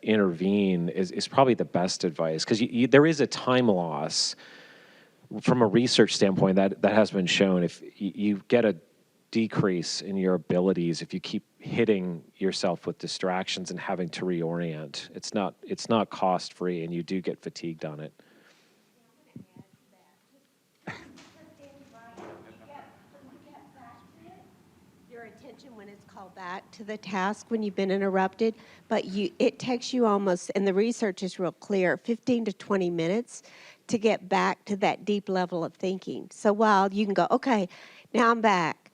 intervene is probably the best advice, because there is a time loss from a research standpoint that has been shown. If you get a decrease in your abilities if you keep hitting yourself with distractions and having to reorient. It's not cost-free, and you do get fatigued on it. Attention when it's called back to the task when you've been interrupted, but it takes you almost, and the research is real clear, 15 to 20 minutes to get back to that deep level of thinking. So while you can go, okay, now I'm back,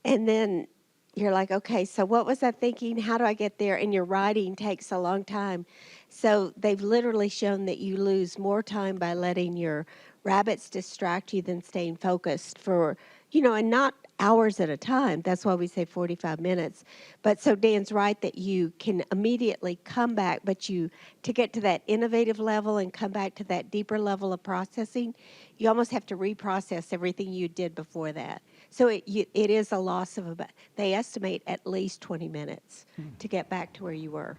and then you're like, okay, so what was I thinking? How do I get there? And your writing takes a long time. So they've literally shown that you lose more time by letting your rabbits distract you than staying focused for, and not hours at a time. That's why we say 45 minutes. But so Dan's right that you can immediately come back, but to get to that innovative level and come back to that deeper level of processing, you almost have to reprocess everything you did before that. So it is a loss of they estimate at least 20 minutes to get back to where you were.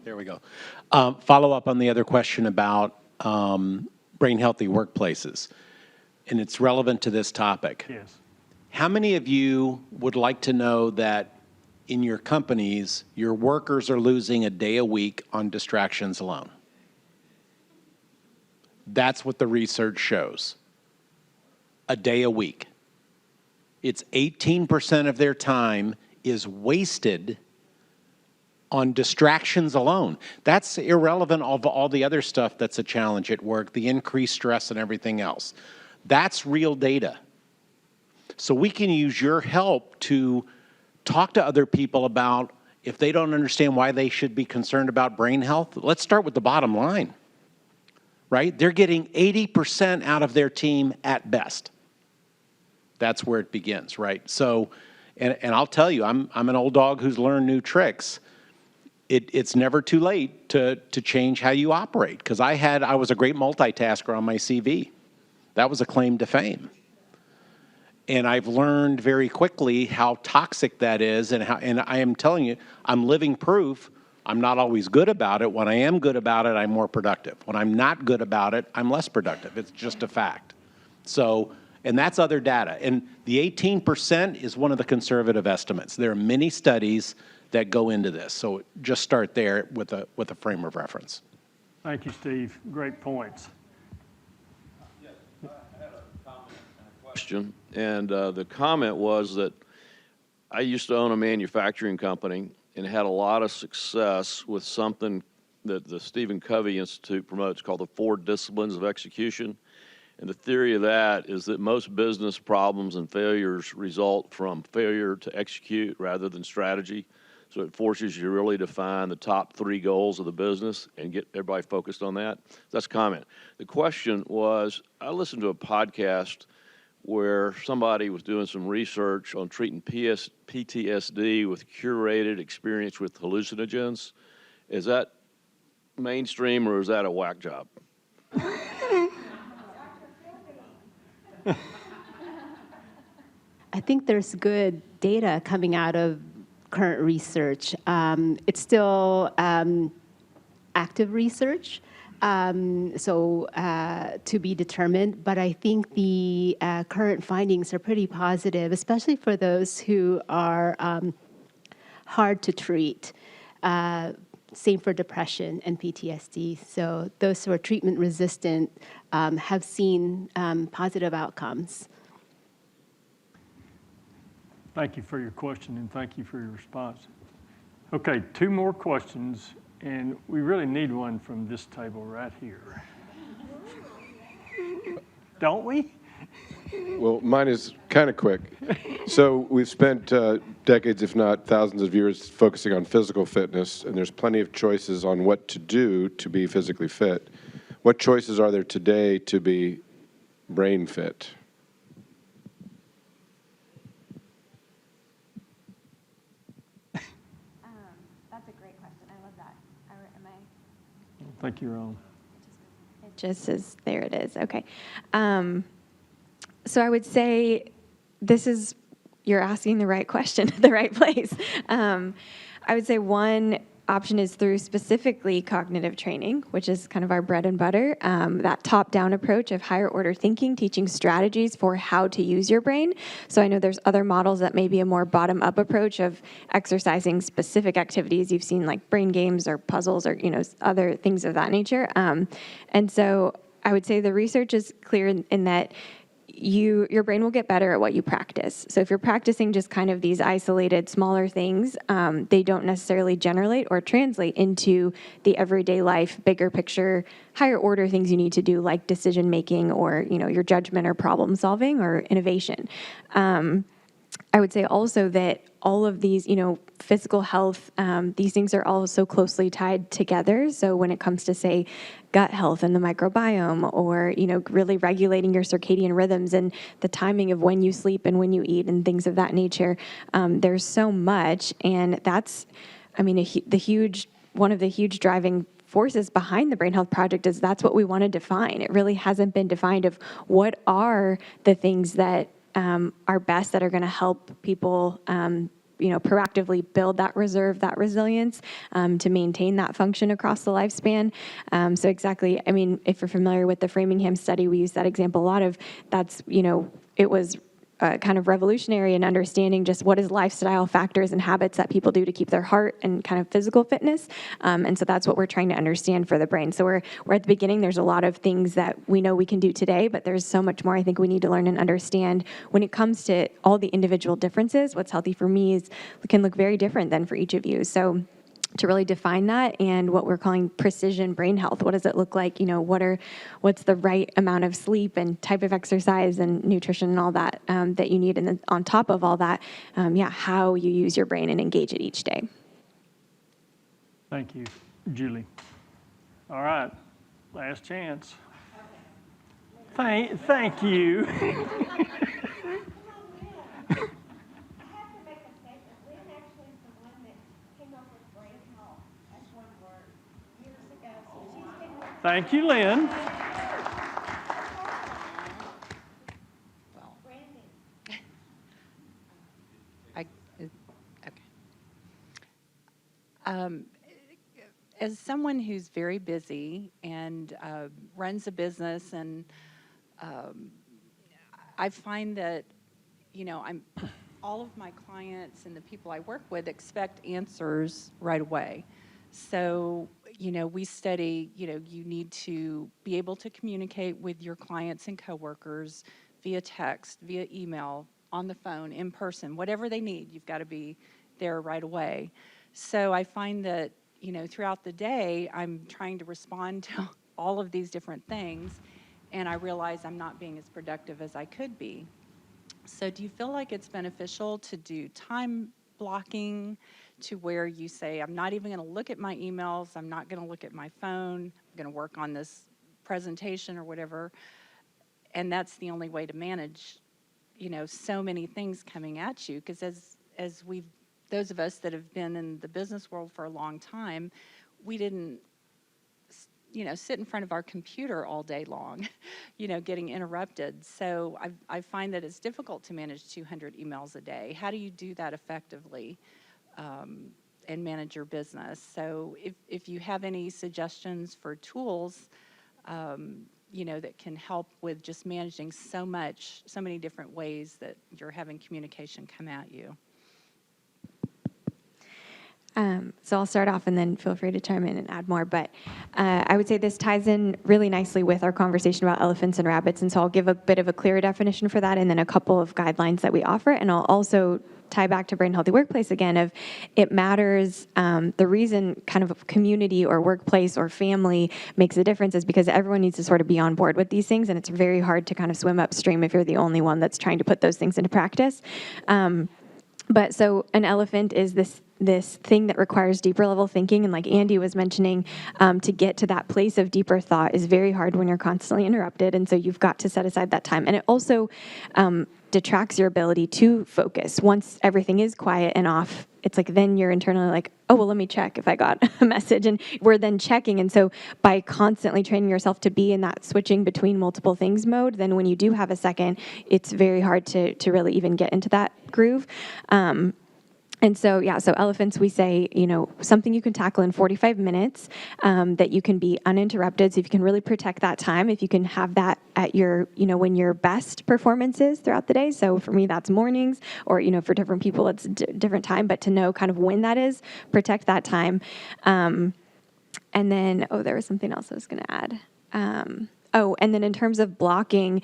There we go. Follow up on the other question about brain healthy workplaces, and it's relevant to this topic. Yes. How many of you would like to know that in your companies, your workers are losing a day a week on distractions alone? That's what the research shows. A day a week. It's 18% of their time is wasted on distractions alone. That's irrelevant of all the other stuff that's a challenge at work, the increased stress and everything else. That's real data. So we can use your help to talk to other people about if they don't understand why they should be concerned about brain health. Let's start with the bottom line, right? They're getting 80% out of their team at best. That's where it begins, right? So, and I'll tell you, I'm an old dog who's learned new tricks. It's never too late to change how you operate, because I was a great multitasker on my CV. That was a claim to fame. And I've learned very quickly how toxic that is, and I am telling you, I'm living proof. I'm not always good about it. When I am good about it, I'm more productive. When I'm not good about it, I'm less productive. It's just a fact. So, and that's other data. And the 18% is one of the conservative estimates. There are many studies that go into this. So just start there with a frame of reference. Thank you, Steve. Great points. Yes, I had a comment and a question. And the comment was that I used to own a manufacturing company and had a lot of success with something that the Stephen Covey Institute promotes called the 4 disciplines of execution. And the theory of that is that most business problems and failures result from failure to execute rather than strategy. So it forces you to really define the top 3 goals of the business and get everybody focused on that. That's a comment. The question was, I listened to a podcast where somebody was doing some research on treating PTSD with curated experience with hallucinogens. Is that mainstream or is that a whack job? I think there's good data coming out of current research. It's still active research, to be determined, but I think the current findings are pretty positive, especially for those who are hard to treat. Same for depression and PTSD. So those who are treatment resistant have seen positive outcomes. Thank you for your question, and thank you for your response. Okay, 2 more questions, and we really need one from this table right here. Don't we? Well, mine is kind of quick. So we've spent decades, if not thousands of years, focusing on physical fitness, and there's plenty of choices on what to do to be physically fit. What choices are there today to be brain fit? That's a great question. I love that. Am I? I think you're on. It just says, there it is. Okay. So I would say you're asking the right question at the right place. I would say one option is through specifically cognitive training, which is kind of our bread and butter, that top-down approach of higher order thinking, teaching strategies for how to use your brain. So I know there's other models that may be a more bottom-up approach of exercising specific activities. You've seen like brain games or puzzles or, other things of that nature. And so I would say the research is clear in that your brain will get better at what you practice. So if you're practicing just kind of these isolated, smaller things, they don't necessarily generate or translate into the everyday life, bigger picture, higher order things you need to do, like decision making or your judgment or problem solving or innovation. I would say also that all of these, physical health, these things are all so closely tied together. So when it comes to, say, gut health and the microbiome, or, really regulating your circadian rhythms and the timing of when you sleep and when you eat and things of that nature, there's so much. And that's, one of the huge driving forces behind the Brain Health Project is that's what we want to define. It really hasn't been defined of what are the things that are best that are going to help people, proactively build that reserve, that resilience, to maintain that function across the lifespan. So exactly, if you're familiar with the Framingham study, we use that example a lot of. That's, it was kind of revolutionary in understanding just what is lifestyle factors and habits that people do to keep their heart and kind of physical fitness. And so that's what we're trying to understand for the brain. So we're at the beginning. There's a lot of things that we know we can do today, but there's so much more I think we need to learn and understand when it comes to all the individual differences. What's healthy for me can look very different than for each of you. So to really define that and what we're calling precision brain health. What does it look like? What's the right amount of sleep and type of exercise and nutrition and all that that you need. And then on top of all that, how you use your brain and engage it each day. Thank you, Julie. All right, last chance. Thank you. Thank you, Lynn. As someone who's very busy and runs a business, and I find that, all of my clients and the people I work with expect answers right away. So, we study, you need to be able to communicate with your clients and coworkers via text, via email, on the phone, in person, whatever they need, you've got to be there right away. So I find that, throughout the day, I'm trying to respond to all of these different things, and I realize I'm not being as productive as I could be. So do you feel like it's beneficial to do time blocking to where you say, I'm not even going to look at my emails, I'm not going to look at my phone, I'm going to work on this presentation or whatever. And that's the only way to manage, so many things coming at you. Because as those of us that have been in the business world for a long time, we didn't, sit in front of our computer all day long, getting interrupted. So I find that it's difficult to manage 200 emails a day. How do you do that effectively and manage your business? So if you have any suggestions for tools, that can help with just managing so many different ways that you're having communication come at you. So I'll start off and then feel free to chime in and add more. But I would say this ties in really nicely with our conversation about elephants and rabbits. And so I'll give a bit of a clearer definition for that and then a couple of guidelines that we offer. And I'll also tie back to Brain Healthy Workplace again of it matters. The reason kind of community or workplace or family makes a difference is because everyone needs to sort of be on board with these things. And it's very hard to kind of swim upstream if you're the only one that's trying to put those things into practice. But so an elephant is this thing that requires deeper level thinking. And like Andy was mentioning, to get to that place of deeper thought is very hard when you're constantly interrupted. And so you've got to set aside that time. And it also detracts your ability to focus. Once everything is quiet and off, it's like then you're internally like, oh, well, let me check if I got a message. And we're then checking. And so by constantly training yourself to be in that switching between multiple things mode, then when you do have a second, it's very hard to really even get into that groove. And so, so elephants, we say, something you can tackle in 45 minutes, that you can be uninterrupted. So if you can really protect that time, if you can have that at your, when your best performance is throughout the day. So for me, that's mornings, or, for different people, it's different time, but to know kind of when that is, protect that time. And then, there was something else I was going to add. And then in terms of blocking,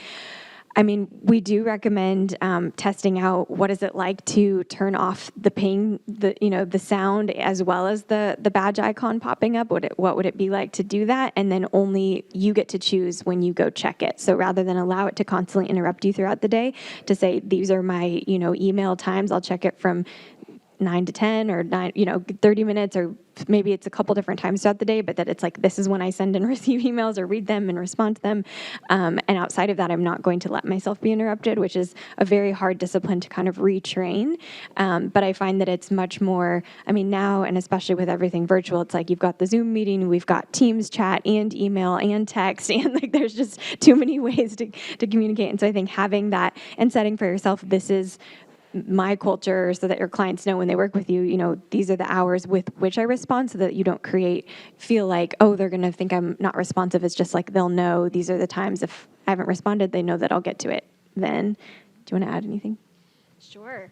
we do recommend testing out what is it like to turn off the ping, the sound, as well as the badge icon popping up. What would it be like to do that? And then only you get to choose when you go check it. So rather than allow it to constantly interrupt you throughout the day, to say these are my email times. I'll check it from 9 to 10 or 30 minutes, or maybe it's a couple different times throughout the day, but that it's like, this is when I send and receive emails or read them and respond to them. And outside of that, I'm not going to let myself be interrupted, which is a very hard discipline to kind of retrain. But I find that it's much more, now, and especially with everything virtual, it's like you've got the Zoom meeting, we've got Teams chat and email and text, and like there's just too many ways to communicate. And so I think having that and setting for yourself, this is my culture, so that your clients know when they work with you, these are the hours with which I respond, so that you don't feel like, they're going to think I'm not responsive. It's just like they'll know these are the times if I haven't responded, they know that I'll get to it then. Do you want to add anything? Sure.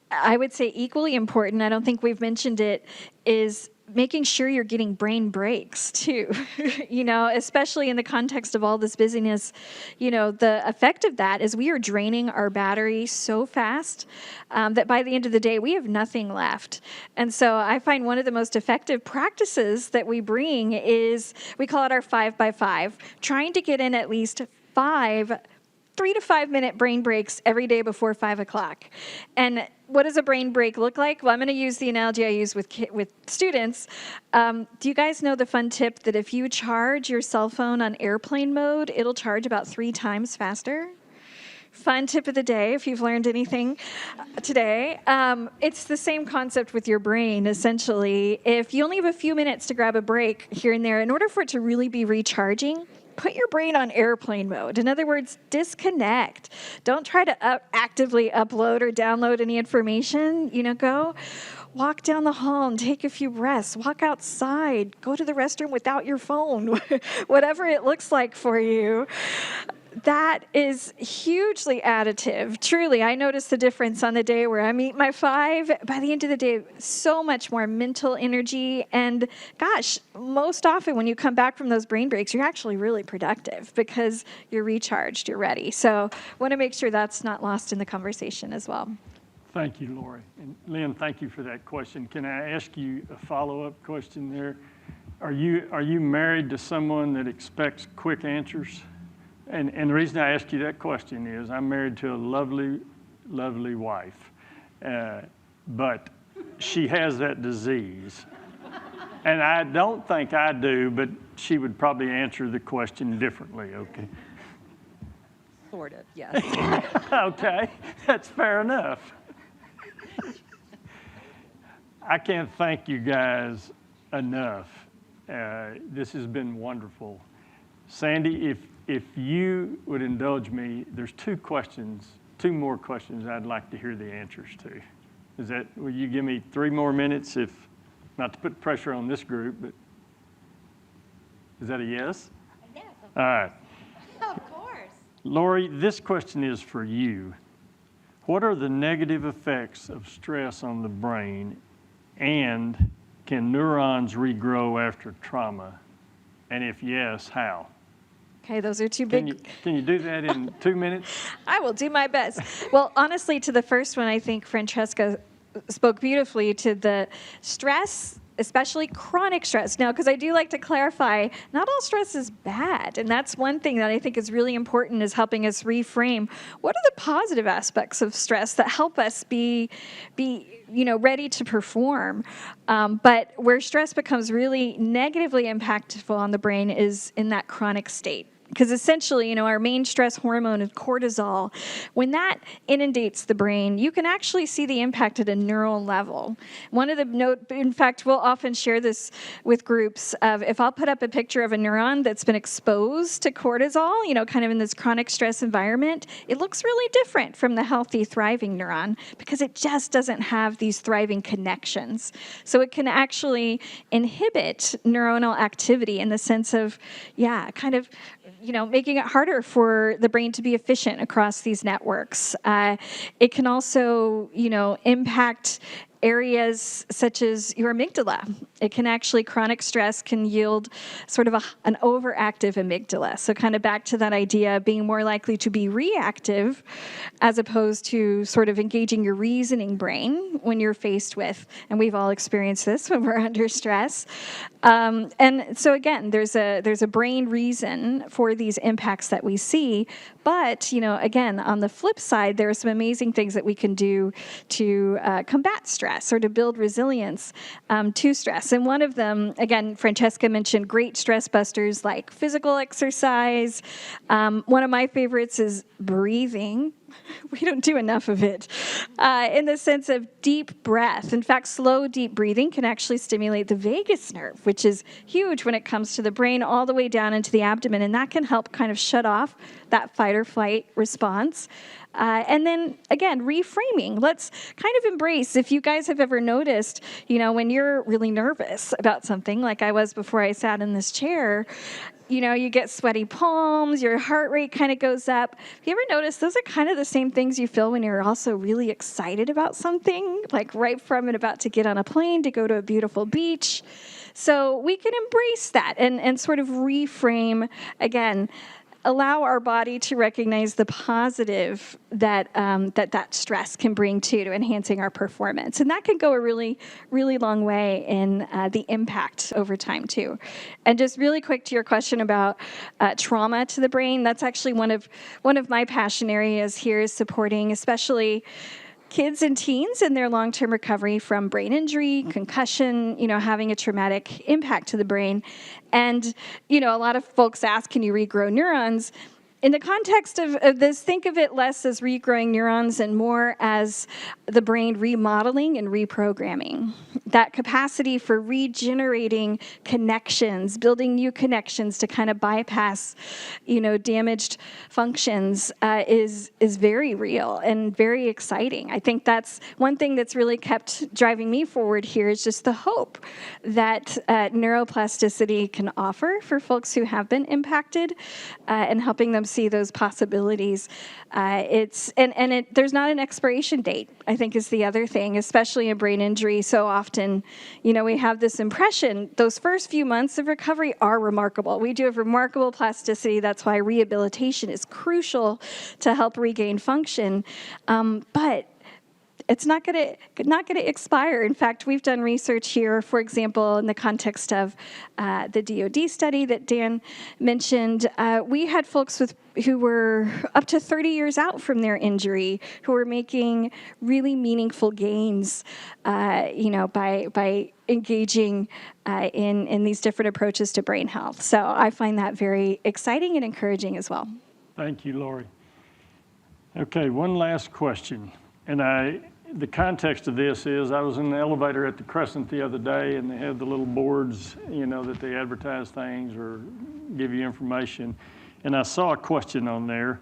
I would say equally important, I don't think we've mentioned it, is making sure you're getting brain breaks too, especially in the context of all this busyness. The effect of that is we are draining our battery so fast that by the end of the day, we have nothing left. And so I find one of the most effective practices that we bring is, we call it our 5x5, trying to get in at least 3 to 5 minute brain breaks every day before 5 o'clock. And what does a brain break look like? Well, I'm going to use the analogy I use with students. Do you guys know the fun tip that if you charge your cell phone on airplane mode, it'll charge about 3 times faster? Fun tip of the day, if you've learned anything today. It's the same concept with your brain, essentially. If you only have a few minutes to grab a break here and there, in order for it to really be recharging, put your brain on airplane mode. In other words, disconnect. Don't try to actively upload or download any information. Go walk down the hall and take a few breaths. Walk outside. Go to the restroom without your phone. Whatever it looks like for you. That is hugely additive. Truly, I notice the difference on the day where I meet my 5. By the end of the day, so much more mental energy. And gosh, most often when you come back from those brain breaks, you're actually really productive because you're recharged, you're ready. So I want to make sure that's not lost in the conversation as well. Thank you, Lori. And Lynn, thank you for that question. Can I ask you a follow-up question there? Are you married to someone that expects quick answers? And the reason I ask you that question is I'm married to a lovely, lovely wife. But she has that disease. And I don't think I do, but she would probably answer the question differently, okay? Sort of, yes. Okay, that's fair enough. I can't thank you guys enough. This has been wonderful. Sandy, if you would indulge me, there's two more questions I'd like to hear the answers to. Will you give me 3 more minutes, if not to put pressure on this group, but is that a yes? Yes. All right. Of course. Lori, this question is for you. What are the negative effects of stress on the brain, and can neurons regrow after trauma? And if yes, how? Okay, those are two big. Can you do that in 2 minutes? I will do my best. Well, honestly, to the first one, I think Francesca spoke beautifully to the stress, especially chronic stress. Now, because I do like to clarify, not all stress is bad. And that's one thing that I think is really important, is helping us reframe what are the positive aspects of stress that help us be ready to perform. But where stress becomes really negatively impactful on the brain is in that chronic state. Because essentially, our main stress hormone is cortisol. When that inundates the brain, you can actually see the impact at a neural level. In fact, we'll often share this with groups of, if I'll put up a picture of a neuron that's been exposed to cortisol, kind of in this chronic stress environment, it looks really different from the healthy, thriving neuron, because it just doesn't have these thriving connections. So it can actually inhibit neuronal activity in the sense of, kind of, making it harder for the brain to be efficient across these networks. It can also, impact areas such as your amygdala. It can actually, chronic stress can yield sort of an overactive amygdala. So kind of back to that idea of being more likely to be reactive as opposed to sort of engaging your reasoning brain when you're faced with, and we've all experienced this when we're under stress. And so again, there's a brain reason for these impacts that we see. But, again, on the flip side, there are some amazing things that we can do to combat stress or to build resilience to stress. And one of them, again, Francesca mentioned great stress busters like physical exercise. One of my favorites is breathing. We don't do enough of it in the sense of deep breath. In fact, slow, deep breathing can actually stimulate the vagus nerve, which is huge when it comes to the brain, all the way down into the abdomen. And that can help kind of shut off that fight or flight response. And then, again, reframing. Let's kind of embrace, if you guys have ever noticed, when you're really nervous about something, like I was before I sat in this chair, you get sweaty palms, your heart rate kind of goes up. Have you ever noticed those are kind of the same things you feel when you're also really excited about something, like right from and about to get on a plane to go to a beautiful beach? So we can embrace that and sort of reframe, again, allow our body to recognize the positive that that stress can bring to enhancing our performance. And that can go a really, really long way in the impact over time, too. And just really quick to your question about trauma to the brain, that's actually one of my passion areas here, is supporting especially kids and teens in their long-term recovery from brain injury, concussion, having a traumatic impact to the brain. And, a lot of folks ask, can you regrow neurons? In the context of this, think of it less as regrowing neurons and more as the brain remodeling and reprogramming. That capacity for regenerating connections, building new connections to kind of bypass, damaged functions is very real and very exciting. I think that's one thing that's really kept driving me forward here, is just the hope that neuroplasticity can offer for folks who have been impacted and helping them see those possibilities. There's not an expiration date, I think, is the other thing, especially in brain injury. So often, we have this impression those first few months of recovery are remarkable. We do have remarkable plasticity. That's why rehabilitation is crucial to help regain function. But it's not going to expire. In fact, we've done research here, for example, in the context of the DoD study that Dan mentioned. We had folks who were up to 30 years out from their injury, who were making really meaningful gains, by engaging in these different approaches to brain health. So I find that very exciting and encouraging as well. Thank you, Lori. Okay, one last question. And the context of this is I was in the elevator at the Crescent the other day, and they had the little boards, that they advertise things or give you information. And I saw a question on there,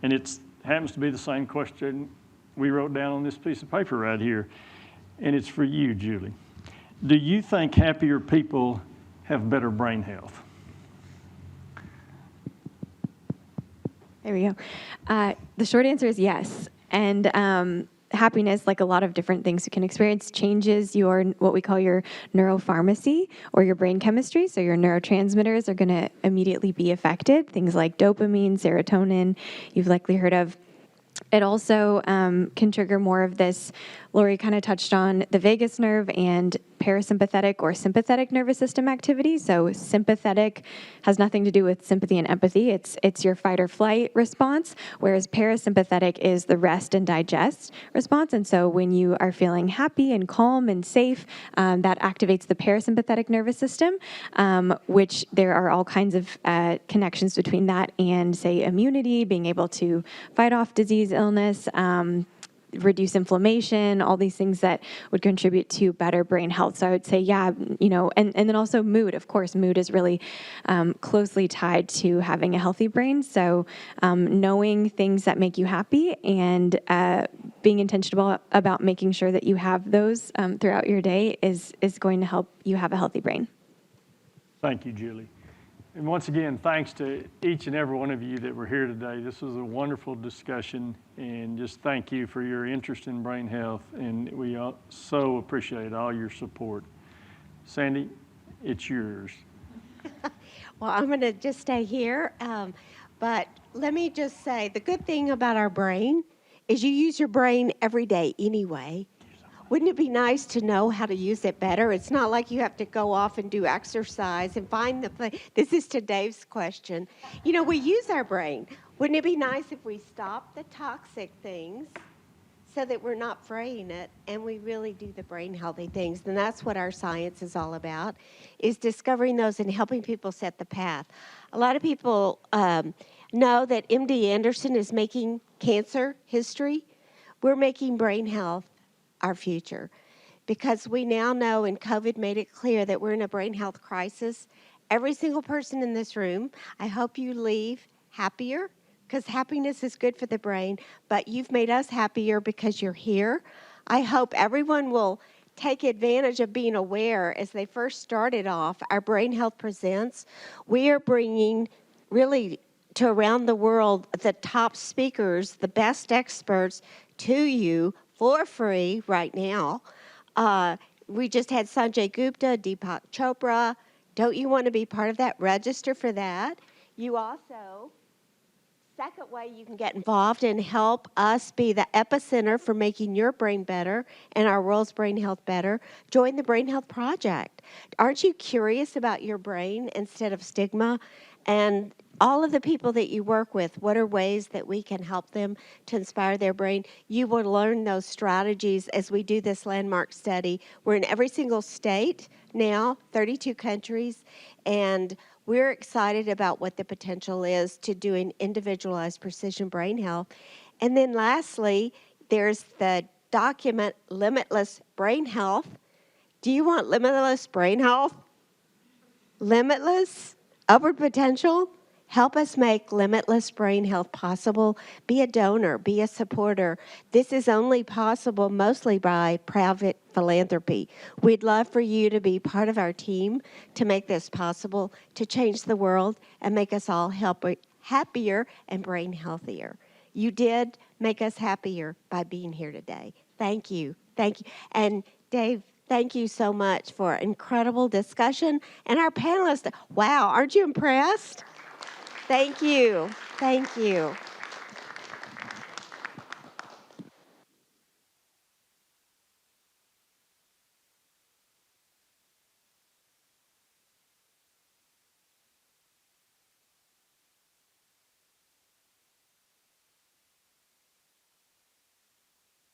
and it happens to be the same question we wrote down on this piece of paper right here. And it's for you, Julie. Do you think happier people have better brain health? There we go. The short answer is yes. And happiness, like a lot of different things you can experience, changes what we call your neuropharmacy or your brain chemistry. So your neurotransmitters are going to immediately be affected. Things like dopamine, serotonin, you've likely heard of. It also can trigger more of this. Lori kind of touched on the vagus nerve and parasympathetic or sympathetic nervous system activity. So sympathetic has nothing to do with sympathy and empathy. It's your fight or flight response, whereas parasympathetic is the rest and digest response. And so when you are feeling happy and calm and safe, that activates the parasympathetic nervous system, which there are all kinds of connections between that and, say, immunity, being able to fight off disease, illness, reduce inflammation, all these things that would contribute to better brain health. So I would say, yeah, and then also mood. Of course, mood is really closely tied to having a healthy brain. So knowing things that make you happy and being intentional about making sure that you have those throughout your day is going to help you have a healthy brain. Thank you, Julie. And once again, thanks to each and every one of you that were here today. This was a wonderful discussion, and just thank you for your interest in brain health, and we so appreciate all your support. Sandy, it's yours. Well, I'm going to just stay here, but let me just say, the good thing about our brain is you use your brain every day anyway. Wouldn't it be nice to know how to use it better? It's not like you have to go off and do exercise and find the place. This is to Dave's question. We use our brain. Wouldn't it be nice if we stopped the toxic things so that we're not fraying it and we really do the brain healthy things? And that's what our science is all about, is discovering those and helping people set the path. A lot of people know that MD Anderson is making cancer history. We're making brain health our future, because we now know, and COVID made it clear, that we're in a brain health crisis. Every single person in this room, I hope you leave happier, because happiness is good for the brain, but you've made us happier because you're here. I hope everyone will take advantage of being aware. As they first started off, our Brain Health Presents, we are bringing really to around the world the top speakers, the best experts to you for free right now. We just had Sanjay Gupta, Deepak Chopra. Don't you want to be part of that? Register for that. You also, second way you can get involved and help us be the epicenter for making your brain better and our world's brain health better, join the Brain Health Project. Aren't you curious about your brain instead of stigma? And all of the people that you work with, what are ways that we can help them to inspire their brain? You will learn those strategies as we do this landmark study. We're in every single state now, 32 countries, and we're excited about what the potential is to doing individualized precision brain health. And then lastly, there's the document Limitless Brain Health. Do you want limitless brain health? Limitless upward potential? Help us make limitless brain health possible. Be a donor, be a supporter. This is only possible mostly by private philanthropy. We'd love for you to be part of our team to make this possible, to change the world and make us all happier and brain healthier. You did make us happier by being here today. Thank you. Thank you. And Dave, thank you so much for incredible discussion. And our panelists, wow, aren't you impressed? Thank you. Thank you.